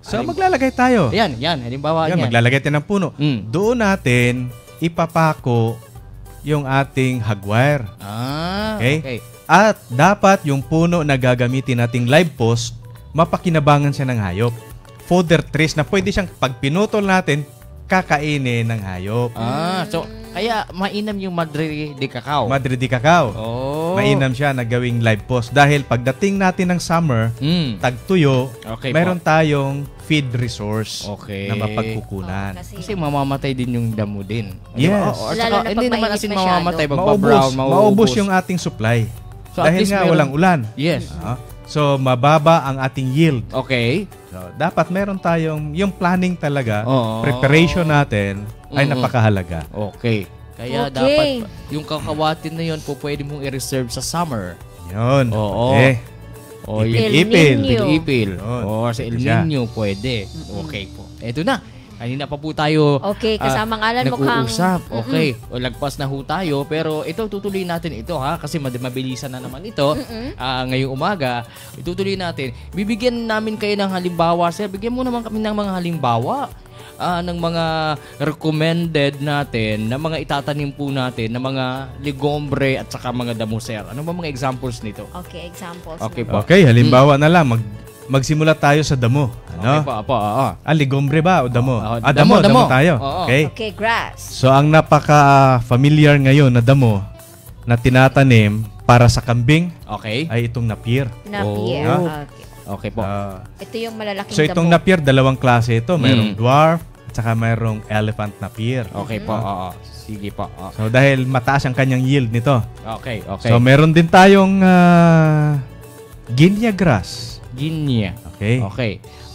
S4: So, maglalagay tayo.
S3: Yan. Halimbawa
S4: Yan,
S3: yan.
S4: maglalagay tayo ng puno.
S3: Mm.
S4: Doon natin ipapako yung ating hagwire. Okay?
S3: Okay.
S4: At dapat yung puno na gagamitin nating live post, mapakinabangan siya ng hayop. Fodder trees na pwede siyang pag pinutol natin, kakainin ng hayop.
S3: So, kaya mainam yung Madre de Cacao.
S4: Madre de Cacao.
S3: Oh.
S4: Mainam siya na gawing live post. Dahil pagdating natin ng summer, tagtuyo,
S3: Okay
S4: meron
S3: po.
S4: tayong feed resource
S3: Okay.
S4: na mapagkukunan.
S3: Kasi mamamatay din yung damo din.
S4: Yes.
S3: At
S2: Lalo
S3: saka,
S2: na pag
S3: hindi naman
S2: mainit
S3: asin
S2: masyado.
S3: mamamatay. Magpa-brown,
S4: Maubos yung ating supply.
S3: So, at
S4: Dahil
S3: least
S4: nga
S3: meron-
S4: walang ulan.
S3: Yes.
S4: So, mababa ang ating yield.
S3: Okay.
S4: So, dapat meron tayong, yung planning talaga,
S3: Oo.
S4: preparation natin ay napakahalaga.
S3: Okay. Kaya
S2: Okay.
S3: dapat yung kakawatin na yun po pwede mong i-reserve sa summer.
S4: Yun.
S3: Oo.
S4: Okay.
S3: O
S4: Ipil-ipil.
S2: El Niño.
S3: Ipil.
S4: Yun.
S3: O sa El
S4: Siya.
S3: Nino pwede. Okay po. Eto na. Kanina pa po tayo
S2: Okay, kasama ngalan mukhang...
S3: nag-uusap. Okay. O lagpas na ho tayo. Pero ito, tutuloy natin ito ha. Kasi mabilisan na naman ito. Ngayong umaga. Itutuloy natin. Bibigyan namin kayo ng halimbawa. Sir, bigyan mo naman kami ng mga halimbawa. Ng mga recommended natin na mga itatanim po natin na mga legombre at saka mga damo, sir. Ano ba mga examples nito?
S2: Okay, examples.
S3: Okay po.
S4: Okay, halimbawa na lang, magsimula tayo sa damo.
S3: Okay
S4: Ano?
S3: po, oo.
S4: Ligombre ba o damo?
S3: Damo.
S4: Damo tayo.
S3: Oo.
S4: Okay.
S2: Okay, grass.
S4: So, ang napaka-familiar ngayon na damo na tinatanim para sa kambing
S3: Okay.
S4: ay itong napier.
S2: Napier.
S3: Oh.
S2: Okay.
S3: Okay po.
S2: Ito yung malalaking
S4: So, itong
S2: damo.
S4: napier, dalawang klase ito. Mayroong dwarf at saka mayroong elephant napier.
S3: Okay po, oo. Sige po. Oo.
S4: So, dahil mataas ang kanyang yield nito.
S3: Okay, okay.
S4: So, meron din tayong Guinea grass.
S3: Ginya.
S4: Okay.
S3: Okay.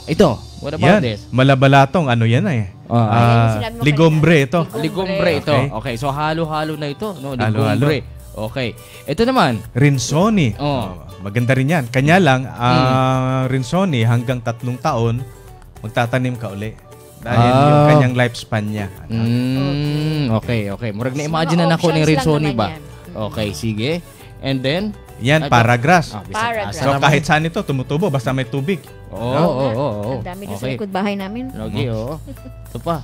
S3: Ito, what about
S4: Yan.
S3: this?
S4: Malabalatong, ano yan
S2: Ayan yung sinabi mo
S4: ligombre
S2: kanina.
S4: ito.
S3: Ligombre ito.
S4: Okay.
S3: Okay, so halo-halo na ito, no?
S4: Halo-halo.
S3: Ligombre. Okay. Ito naman.
S4: Rinsoni.
S3: Oh.
S4: Maganda rin yan. Kanya lang, Rinsoni hanggang 3 taon, magtatanim ka uli. Dahil yung kanyang lifespan niya.
S3: Okay, okay. Murag na-imagine na ako
S2: Options
S3: ng
S2: lang
S3: Rinsoni
S2: naman
S3: ba?
S2: yan.
S3: Okay, sige. And then?
S4: Yan,
S3: Ito.
S4: paragrass.
S2: Paragrass.
S4: So kahit saan ito, tumutubo basta may tubig.
S3: Oo.
S2: Ang dami din sa
S3: Okay.
S2: likod bahay namin.
S3: Lagi, oo. Ito pa.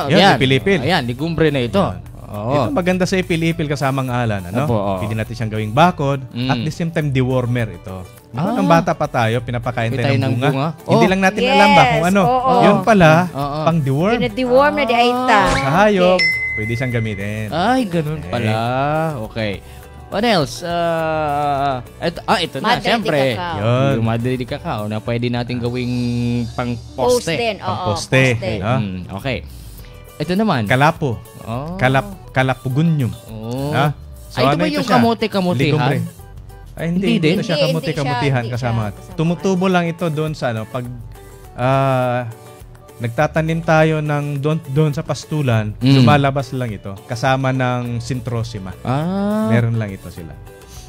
S4: Yan, ipil-ipil.
S3: Ayan, ligumbre na ito. Oo.
S4: Ito maganda sa ipil-ipil kasamang alan. Ano?
S3: Opo, oo.
S4: Pwede natin siyang gawing bakod. At the same time, dewormer ito. Nung bata pa tayo, pinapakain tayo ng bunga. Hindi lang natin alam ba kung ano.
S2: oo.
S4: Yun pala,
S3: Oo.
S4: pang deworm.
S2: Pina-deworm na di aita.
S4: Sa hayop, pwede siyang gamitin.
S3: Ay, ganun pala. Okay. What else? Ito na,
S2: Madre de
S3: siyempre.
S2: Cacao.
S4: Yun.
S3: Yung Madre de Cacao na pwede natin gawing pang
S2: Post
S3: poste.
S2: din. Oo,
S4: Pang-poste.
S2: poste.
S4: Ha?
S3: Okay. Ito naman.
S4: Kalapo.
S3: Oh.
S4: Kalapugunyum.
S3: Oh.
S4: Ha?
S3: Ay, ito ba yung
S4: siya?
S3: kamote-kamutihan?
S4: Ligombre. Ay, hindi.
S3: Hindi din?
S4: Hindi siya
S2: Hindi,
S4: kamuti-kamutihan
S2: hindi siya
S4: kasama.
S2: kasama.
S4: Tumutubo lang ito doon sa ano, pag nagtatanim tayo ng doon sa pastulan, lumalabas lang ito. Kasama ng Centrosima. Meron lang ito sila.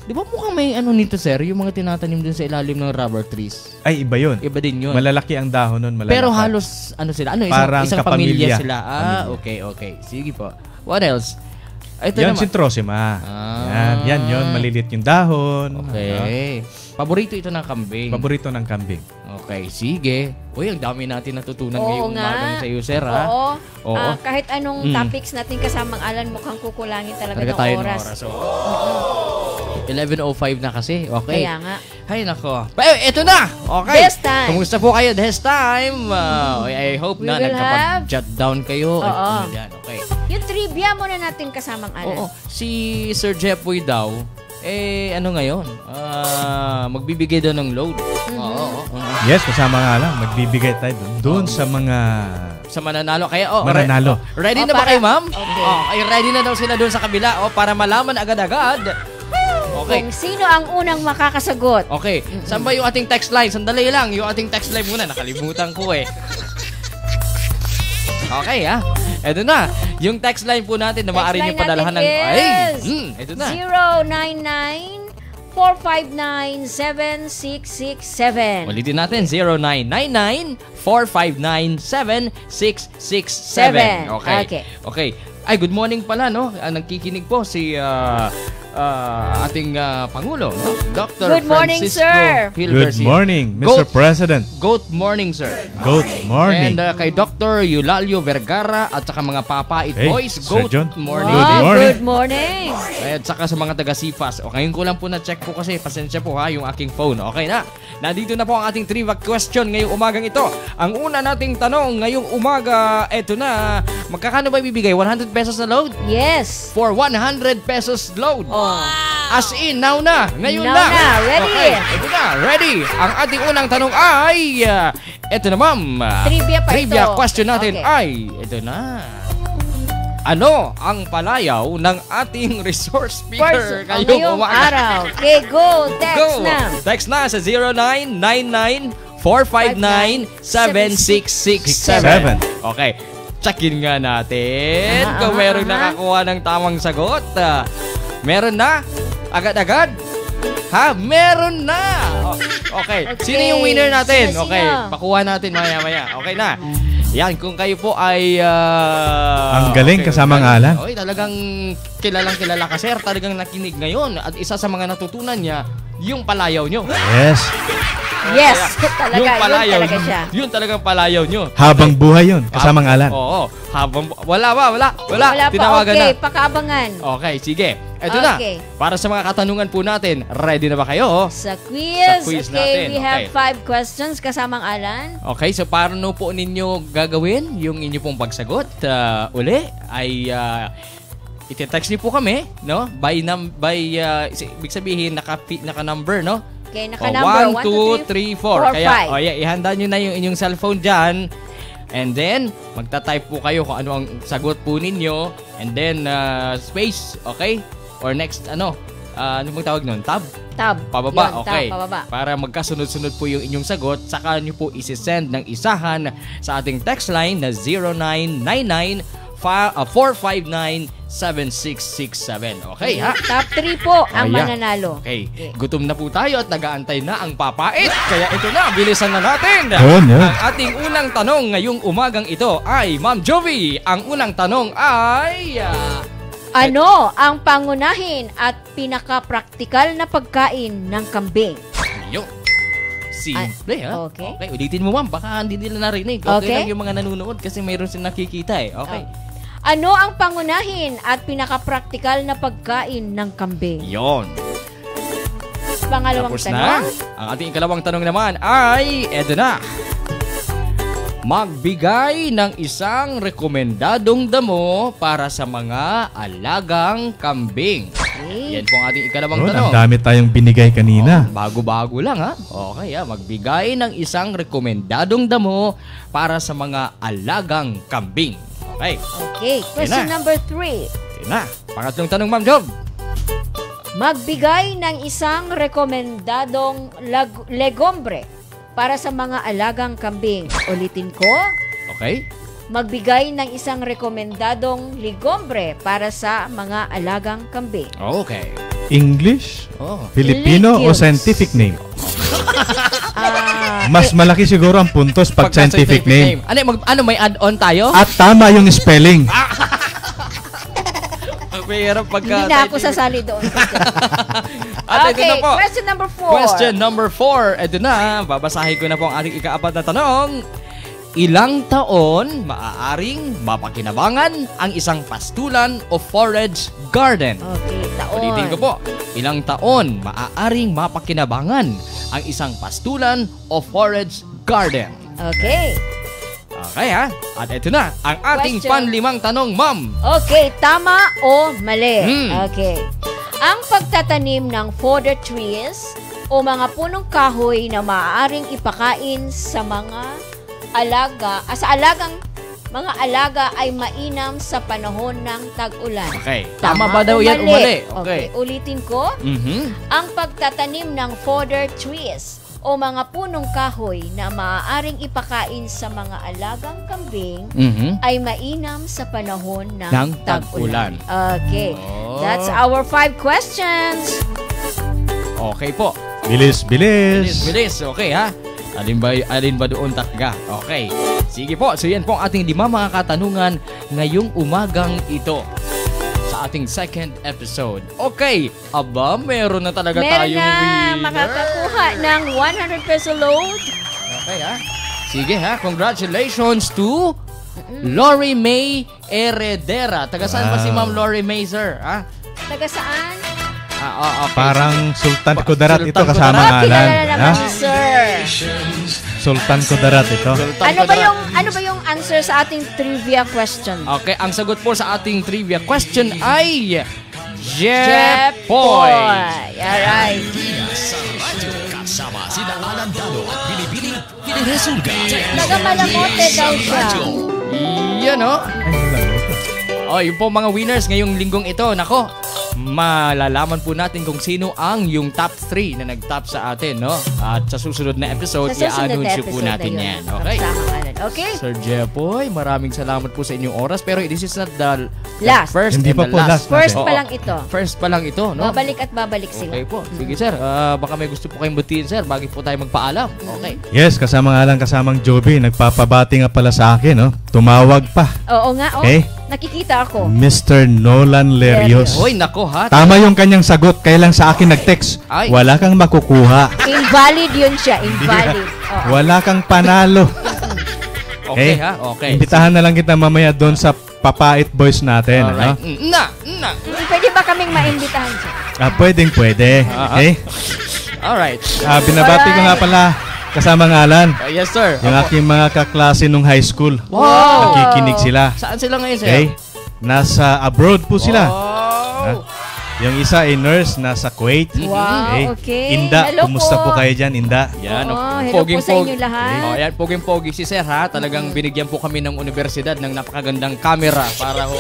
S3: Di ba mukhang may ano nito, sir? Yung mga tinatanim dun sa ilalim ng rubber trees.
S4: Ay, iba yun.
S3: Iba din yun.
S4: Malalaki ang dahon nun. Malalaki.
S3: Pero halos, ano sila? Ano,
S4: Parang
S3: isang pamilya
S4: kapamilya.
S3: sila. Okay. Sige po. What else? Ito
S4: Yan,
S3: naman.
S4: Centrosima. Yan yun. Maliliit yung dahon.
S3: Okay. Paborito ito ng kambing.
S4: Paborito ng kambing.
S3: Okay, sige. Uy, ang dami natin natutunan
S2: Oo
S3: ngayong
S2: nga.
S3: umagang sa iyo, sir, ha?
S2: Oo.
S3: Oo.
S2: Kahit anong topics natin kasamang alan, mukhang kukulangin talaga
S3: Talaga
S2: ng
S3: tayo
S2: oras.
S3: ng oras. Oo. 11:05 na kasi. Okay.
S2: Kaya nga.
S3: Ay, nako. Eto na! Okay.
S2: This time.
S3: Kumusta po kayo this time? I hope
S2: We
S3: na
S2: will
S3: nagkapag-jot down kayo.
S2: Oo.
S3: Okay.
S2: Yung trivia muna natin kasamang alan.
S3: Oo. Si Sir Jeffoy daw, ano ngayon? Magbibigay daw ng load. Oo.
S4: Yes, kasama nga lang. Magbibigay tayo doon sa mga...
S3: Sa mananalo. Kaya,
S4: Mananalo.
S3: Ready na ba
S2: para-
S3: kayo, ma'am?
S2: Okay.
S3: Ay, ready na daw sila doon sa kabila. Para malaman agad-agad. Okay.
S2: Kung sino ang unang makakasagot.
S3: Okay. Saan ba yung ating text line? Sandali lang. Yung ating text line muna. Nakalimutan ko eh. Okay, ha? Eto na. Yung text line po natin na maaari nyo padalahan ng... Eto na.
S2: 099-459-7667.
S3: Ulitin natin. 0999-459-7667.
S2: Okay.
S3: Okay. Ay, good morning pala, no? Nagkikinig po si ating Pangulo, no? Dr.
S2: Good morning,
S3: Francisco
S2: sir.
S3: Gil
S4: Good
S3: Garcia.
S4: morning, Mr. President.
S3: Good morning, sir.
S4: Good morning.
S3: And kay Dr. Eulalio Vergara at saka mga Papait
S4: Hey,
S3: Boys,
S4: Sir
S3: good
S4: John.
S3: morning.
S4: Good
S2: Wow,
S4: morning.
S2: good morning.
S3: At saka sa mga taga-Sifas. O, ngayon ko lang po na-check po kasi, pasensya po ha, yung aking phone. Okay na. Nandito na po ang ating trivia question ngayong umagang ito. Ang una nating tanong ngayong umaga, eto na. Magkakano ba ibibigay? 100 pesos na load?
S2: Yes.
S3: For 100 pesos load.
S2: Oh.
S3: As in, now na. Ngayon
S2: Now
S3: na.
S2: na. Ready?
S3: Okay, ito na. Ready. Ang ating unang tanong ay, eto na ma'am.
S2: Trivia pa
S3: Trivia
S2: ito.
S3: question natin
S2: Okay.
S3: ay, eto na. Ano ang palayaw ng ating resource speaker
S2: First,
S3: ngayong
S2: ngayong
S3: umaga?
S2: araw. Okay, go. Text
S3: Go!
S2: na.
S3: Text na sa 0999-459-7667. Okay. Checkin nga natin kung merong nakakuha ng tamang sagot. Meron na? Agad-agad? Ha? Meron na! Okay. Sino yung winner natin?
S2: Sino?
S3: Okay. Pakuha natin maya-maya. Okay na. Yan, kung kayo po ay...
S4: Ang galing, kasamang alan.
S3: Okay, talagang kilalang-kilala ka, sir. Talagang nakinig ngayon. At isa sa mga natutunan niya, yung palayaw nyo.
S4: Yes.
S2: Yes. Talaga,
S3: Yung
S2: yun
S3: palayaw,
S2: talaga siya.
S3: yun talagang palayaw nyo.
S4: Habang buhay yun, kasamang alan.
S3: Oo. Habang... Wala ba? Wala.
S2: Wala pa.
S3: Tinawagan
S2: Okay,
S3: na.
S2: pakaabangan.
S3: Okay, sige. Eto na.
S2: Okay.
S3: Para sa mga katanungan po natin, ready na ba kayo?
S2: Sa quiz.
S3: Sa quiz
S2: Okay,
S3: natin.
S2: we have
S3: Okay.
S2: 5 questions kasamang Alan.
S3: Okay, so paano po ninyo gagawin yung inyo pong pagsagot? Uli ay iti-text niyo po kami, no? By ibig sabihin naka-number, no?
S2: Okay, naka-number
S3: 1, 2, 3, 4.
S2: 4,
S3: Kaya
S2: 5.
S3: ihanda niyo na yung inyong cellphone diyan. And then magta-type po kayo kung ano ang sagot po ninyo, and then space, okay? Or next ano bang tawag nun? Tab?
S2: Tab.
S3: Pababa,
S2: Yun,
S3: okay.
S2: Tab, pababa.
S3: Para magkasunod-sunod po yung inyong sagot, saka nyo po isi-send ng isahan sa ating text line na 0999-459-7667. Okay, ha?
S2: Top 3 po ang
S3: Ayan.
S2: mananalo.
S3: Okay. Gutom na po tayo at nag-aantay na ang papait. Kaya ito na, bilisan na natin.
S4: Yun.
S3: Ang ating unang tanong ngayong umagang ito ay, Ma'am Jovi, ang unang tanong ay...
S2: Ano ang pangunahin at pinaka-praktikal na pagkain ng kambing?
S3: Yun. Simple, ha?
S2: Okay.
S3: Okay, ulitin mo, ma'am. Baka hindi nila narinig. Okay,
S2: Okay.
S3: lang yung mga nanonood kasi mayroon silang nakikita, eh. Okay.
S2: Ano ang pangunahin at pinaka-praktikal na pagkain ng kambing?
S3: Yon.
S2: Pangalawang
S3: Tapos
S2: tanong.
S3: na. Ang ating ikalawang tanong naman ay, eto na. Magbigay ng isang rekomendadong damo para sa mga alagang kambing.
S2: Okay.
S3: Yan po ang ating ikalawang
S4: Yun,
S3: tanong.
S4: ang dami tayong binigay kanina.
S3: Bago-bago lang, ha? Okay, ha? Magbigay ng isang rekomendadong damo para sa mga alagang kambing. Okay.
S2: Okay. Question
S3: na.
S2: number 3.
S3: Okay na. Pangatlong tanong, Ma'am Job.
S2: Magbigay ng isang rekomendadong legombre para sa mga alagang kambing. Ulitin ko.
S3: Okay.
S2: Magbigay ng isang rekomendadong legombre para sa mga alagang kambing.
S3: Okay.
S4: English,
S3: Oh.
S4: Filipino o
S2: Legumes.
S4: scientific name?
S2: Ah,
S4: Mas malaki siguro ang puntos pag scientific name.
S3: Ano may add-on tayo?
S4: At tama yung spelling.
S3: Mahirap pagka...
S2: Hindi na ako sasali doon.
S3: At ito
S2: Okay,
S3: na po.
S2: question number 4.
S3: Question number 4. Ito na, babasahin ko na po ang ating ika-4 na tanong. Ilang taon maaaring mapakinabangan ang isang pastulan o forage garden?
S2: Okay, taon.
S3: Ulitin ko po. Ilang taon maaaring mapakinabangan ang isang pastulan o forage garden?
S2: Okay.
S3: Okay ha? At ito na, ang ating
S2: Question.
S3: panlimang tanong, ma'am.
S2: Okay, tama o mali?
S3: Hmm.
S2: Okay. Ang pagtatanim ng fodder trees o mga punong kahoy na maaaring ipakain sa mga mga alaga ay mainam sa panahon ng tag-ulan.
S3: Okay. Tama ba daw yan o mali?
S2: Okay. Ulitin ko.
S3: Mhm.
S2: Ang pagtatanim ng fodder trees o mga punong kahoy na maaaring ipakain sa mga alagang kambing
S3: Mhm.
S2: ay mainam sa panahon ng,
S3: Ng
S2: tag-ulan.
S3: tag-ulan.
S2: Okay.
S3: Oh.
S2: That's our 5 questions.
S3: Okay po.
S4: Bilis.
S3: Bilis. Okay ha? Alin ba doon takga? Okay. Sige po. So yan po ang ating 5 mga katanungan ngayong umagang ito sa ating second episode. Okay. Aba, meron na talaga
S2: Meron
S3: tayong
S2: na
S3: winner.
S2: makakakuha ng 100 peso load.
S3: Okay ha? Sige ha. Congratulations to Lori May Heredera. Taga saan ba si Ma'am Lori May, sir? Ha?
S2: Taga saan?
S3: Okay.
S4: Parang Sultan Kudarat ito
S3: Sultan
S4: kasama
S3: Kudarat.
S4: ngalan.
S2: Kilala naman
S4: Ha?
S2: si sir.
S4: Sultan Kudarat ito.
S2: Ano ba yung answer sa ating trivia question?
S3: Okay, ang sagot po sa ating trivia question ay Jepoy.
S2: Alright.
S1: Sa radyo kasama sina Alan Dado at Binibining Piniresulga.
S2: Nagamalamote daw siya.
S3: Yan o. Oh, yung po mga winners ngayong linggong ito. Nako, malalaman po natin kung sino ang yung top 3 na nag-top sa atin, no? At sa susunod na episode,
S2: Sa susunod na
S3: i-anunsyo po
S2: episode
S3: natin
S2: na yun.
S3: yan. Okay?
S2: Pagsama ka rin. Okay?
S3: Sir Jepoy, maraming salamat po sa inyong oras. Pero this is not the
S2: Last.
S3: first
S4: Hindi
S3: and
S4: pa
S3: the
S4: po
S3: last.
S4: last natin.
S2: First
S3: Oo.
S2: pa lang ito.
S3: First pa lang ito, no?
S2: Babalik at babalik sila.
S3: Okay po. Sige, sir. Baka may gusto po kayong batiin, sir, bago po tayo magpaalam. Okay.
S4: Yes, kasamang Joby. Nagpapabati nga pala sa akin, no? Tumawag pa.
S2: Oo nga, oh.
S4: Okay.
S2: Nakikita ako.
S4: Mr. Nolan Lerios.
S3: Hoy, nako ha.
S4: Tama yung kanyang sagot. Kaya lang sa akin nag-text.
S3: Ay.
S4: Wala kang makukuha.
S2: Invalid yun siya. Invalid. Oo.
S4: Wala kang panalo.
S3: Okay ha. Okay.
S4: Imbitahan na lang kita mamaya doon sa Papait Boys natin.
S3: Alright.
S4: Ano?
S3: Na.
S2: Pwede ba kaming maimbitahan siya?
S4: Pwede. Okay?
S3: Alright.
S4: Binabati ko nga pala kasama ngalan.
S3: Yes, sir.
S4: Yung
S3: Opo.
S4: aking mga kaklase nung high school.
S3: Wow.
S4: Nakikinig sila.
S3: Saan sila ngayon, sir?
S4: Okay? Nasa abroad po sila.
S3: Wow.
S4: Yung isa ay nurse, nasa Kuwait.
S2: Wow, okay.
S4: Inda,
S2: Hello
S4: kumusta po
S2: po.
S4: kayo dyan, Inda?
S3: Yan.
S2: Oo, hello po sa inyo lahat.
S3: Oh, yan, poging-pogi si sir ha. Talagang binigyan po kami ng universidad ng napakagandang camera para ho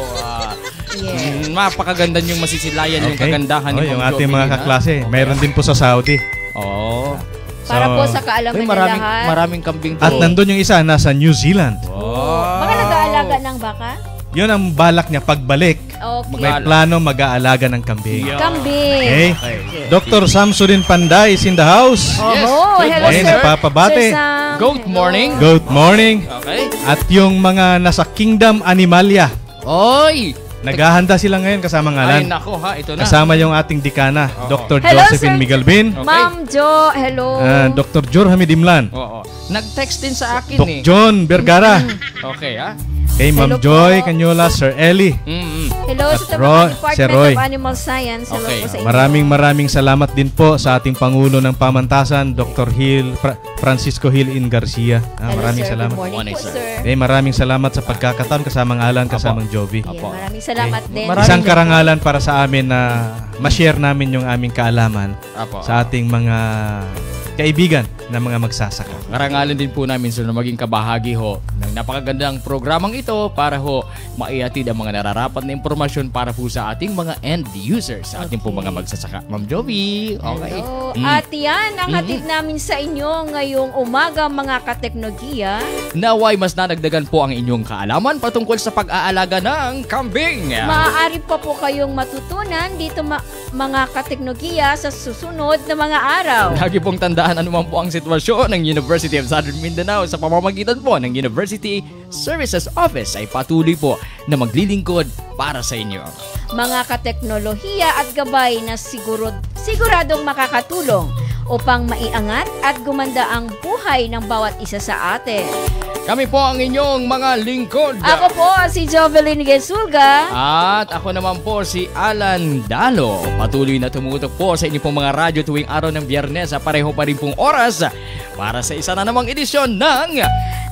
S2: Yeah.
S3: mapakaganda yung masisilayan yung kagandahan ni
S4: yung
S3: Ma'am
S4: ating mga
S3: Jovelyn, ha?
S4: kaklase. Mayroon din po sa Saudi.
S3: Oh.
S2: Para
S4: So,
S2: po sa kaalaman
S3: Uy,
S2: ng lahat.
S3: maraming kambing
S4: At
S3: po.
S4: nandun yung isa, nasa New Zealand.
S3: Wow.
S2: Mga nag-aalaga ng baka?
S4: Yun ang balak niya pagbalik.
S2: Okay.
S4: May plano mag-aalaga ng kambing.
S3: Yeah.
S2: Kambing.
S4: Okay?
S3: Okay.
S4: Dr. Samsudin Panday is in the house.
S2: Oh,
S3: Yes. Good
S2: hello
S3: morning,
S2: sir.
S3: sir.
S4: Nagpapabati.
S2: Sir Sam.
S3: Good
S2: Hello.
S3: morning.
S4: Good morning.
S3: Okay.
S4: At yung mga nasa Kingdom Animalia,
S3: Oy!
S4: naghahanda sila ngayon kasama
S3: Ay,
S4: ngalan.
S3: nako ha. Ito na.
S4: Kasama yung ating dekana, Dr.
S2: Hello,
S4: Josephine
S2: Sir.
S4: Migalbin,
S3: Okay.
S2: Ma'am Jo, hello.
S4: Dr. Jor Hamidimlan,
S3: Oo. Nag-text din sa akin
S4: Doc
S3: eh.
S4: John Vergara,
S3: Okay ha.
S4: kay Ma'am
S2: Hello
S4: Joy
S2: po.
S4: Canyola, Sir Ellie.
S2: Hello
S4: At
S2: sa
S4: Roy,
S2: Department
S4: Sir Roy.
S2: of Animal Science. Hello
S3: Okay.
S2: po sa inyo.
S4: Maraming salamat din po sa ating Pangulo ng Pamantasan, Dr. Francisco Hill in Garcia.
S2: Hello,
S4: Maraming
S2: sir.
S4: salamat.
S2: Good morning
S3: Morning,
S2: po,
S3: sir.
S2: sir.
S4: Maraming salamat sa pagkakataon kasamang Alan, kasamang Jovi.
S2: Yeah,
S3: Apo.
S2: maraming salamat din.
S4: Isang karangalan para sa amin na ma-share namin yung aming kaalaman
S3: Apo.
S4: sa ating mga kaibigan na mga magsasaka.
S3: Karangalan din po namin sir na maging kabahagi ho ng napakagandang programang ito para ho maihatid ang mga nararapat na impormasyon para po sa ating mga end users, sa ating po mga magsasaka. Ma'am Jovi, okay.
S2: Hello. At yan ang hatid namin sa inyo ngayong umaga mga kateknolohiya.
S3: Naway mas nadagdagan po ang inyong kaalaman patungkol sa pag-aalaga ng kambing.
S2: Maaari pa po kayong matutunan dito mga kateknolohiya sa susunod na mga araw.
S3: Lagi pong tandaan anuman po ang sitwasyon ng University of Southern Mindanao sa pamamagitan po ng University Services Office ay patuloy po na maglilingkod para sa inyo.
S2: Mga kateknolohiya at gabay na siguradong makakatulong upang maiangat at gumanda ang buhay ng bawat isa sa atin.
S3: Kami po ang inyong mga lingkod.
S2: Ako po si Jovelyn Gesulga.
S3: At ako naman po si Alan Dalo. Patuloy na tumutok po sa inyo pong mga radyo tuwing araw ng Biyernes sa pareho pa rin pong oras para sa isa na namang edisyon ng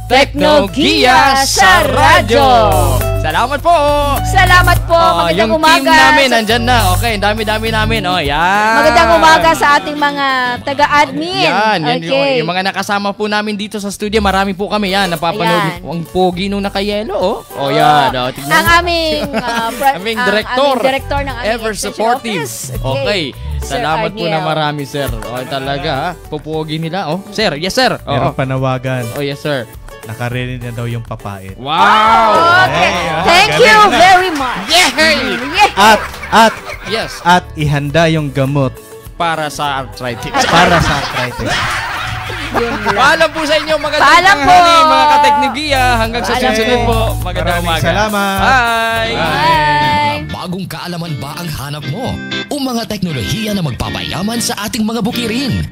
S3: Teknolohiya sa Radyo. Salamat po!
S2: Salamat po! Magandang
S3: yung
S2: umaga!
S3: Yung team namin nandyan na. Okay, dami-dami namin. Yan.
S2: Magandang umaga sa ating mga taga-admin.
S3: Yan,
S2: Okay.
S3: yung mga nakasama po namin dito sa studio. Marami po kami yan. Napapanood ang pogi nung nakayelo. Yan. Tignan
S2: Ang
S3: mo.
S2: aming
S3: aming director.
S2: aming director ng aming
S3: Ever
S2: extension
S3: supportive.
S2: office.
S3: Okay.
S2: Sir
S3: Salamat po na
S2: Arniel.
S3: marami, sir. Talaga, ha? Pupugi nila. Sir, yes, sir.
S4: Merong panawagan.
S3: Yes, sir.
S4: Nakarinig na daw yung papait.
S3: Wow!
S2: Okay.
S4: Hey,
S2: Thank
S4: galing
S2: you
S4: na.
S2: very much.
S3: Yay!
S2: Yeah.
S3: Yes.
S4: At ihanda yung gamot
S3: Para sa arthritis.
S4: para sa arthritis.
S2: Yun lang.
S3: Paalam po sa inyo. Magandang
S2: Paalam po.
S3: tanghali, mga kateknolohiya. Hanggang sa
S2: Paalam
S3: susunod
S2: po.
S3: po. Magandang
S4: Maraming
S3: umaga.
S4: salamat.
S3: Bye!
S2: Bye.
S1: Bagong kaalaman ba ang hanap mo? O mga teknolohiya na magpapayaman sa ating mga bukirin?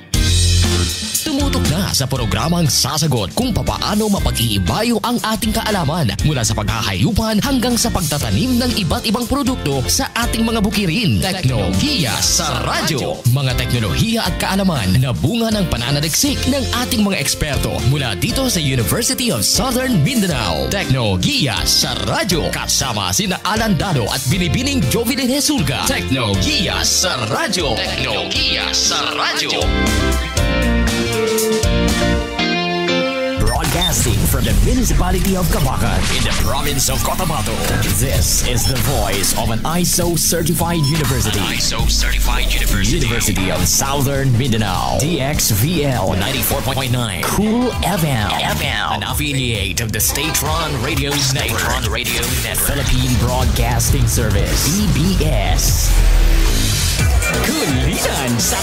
S1: Tumutok na sa programang sasagot kung papaano mapag-iibayo ang ating kaalaman mula sa paghahayupan hanggang sa pagtatanim ng iba't ibang produkto sa ating mga bukirin. Teknolohiya sa Radyo. Mga teknolohiya at kaalaman na bunga ng pananaliksik ng ating mga eksperto mula dito sa University of Southern Mindanao. Teknolohiya sa Radyo. Kasama sina Alan Dalo at Binibining Jovelyn Gesulga. Teknolohiya sa Radyo. Teknolohiya sa Radyo. Broadcasting from the municipality of Cavacas in the province of Cotabato. This is the voice of an ISO-certified university. University of Southern Mindanao. DXVL 94.9. Cool FM. An affiliate of the State-run Radio Network. Philippine Broadcasting Service. EBS. Kulitan sa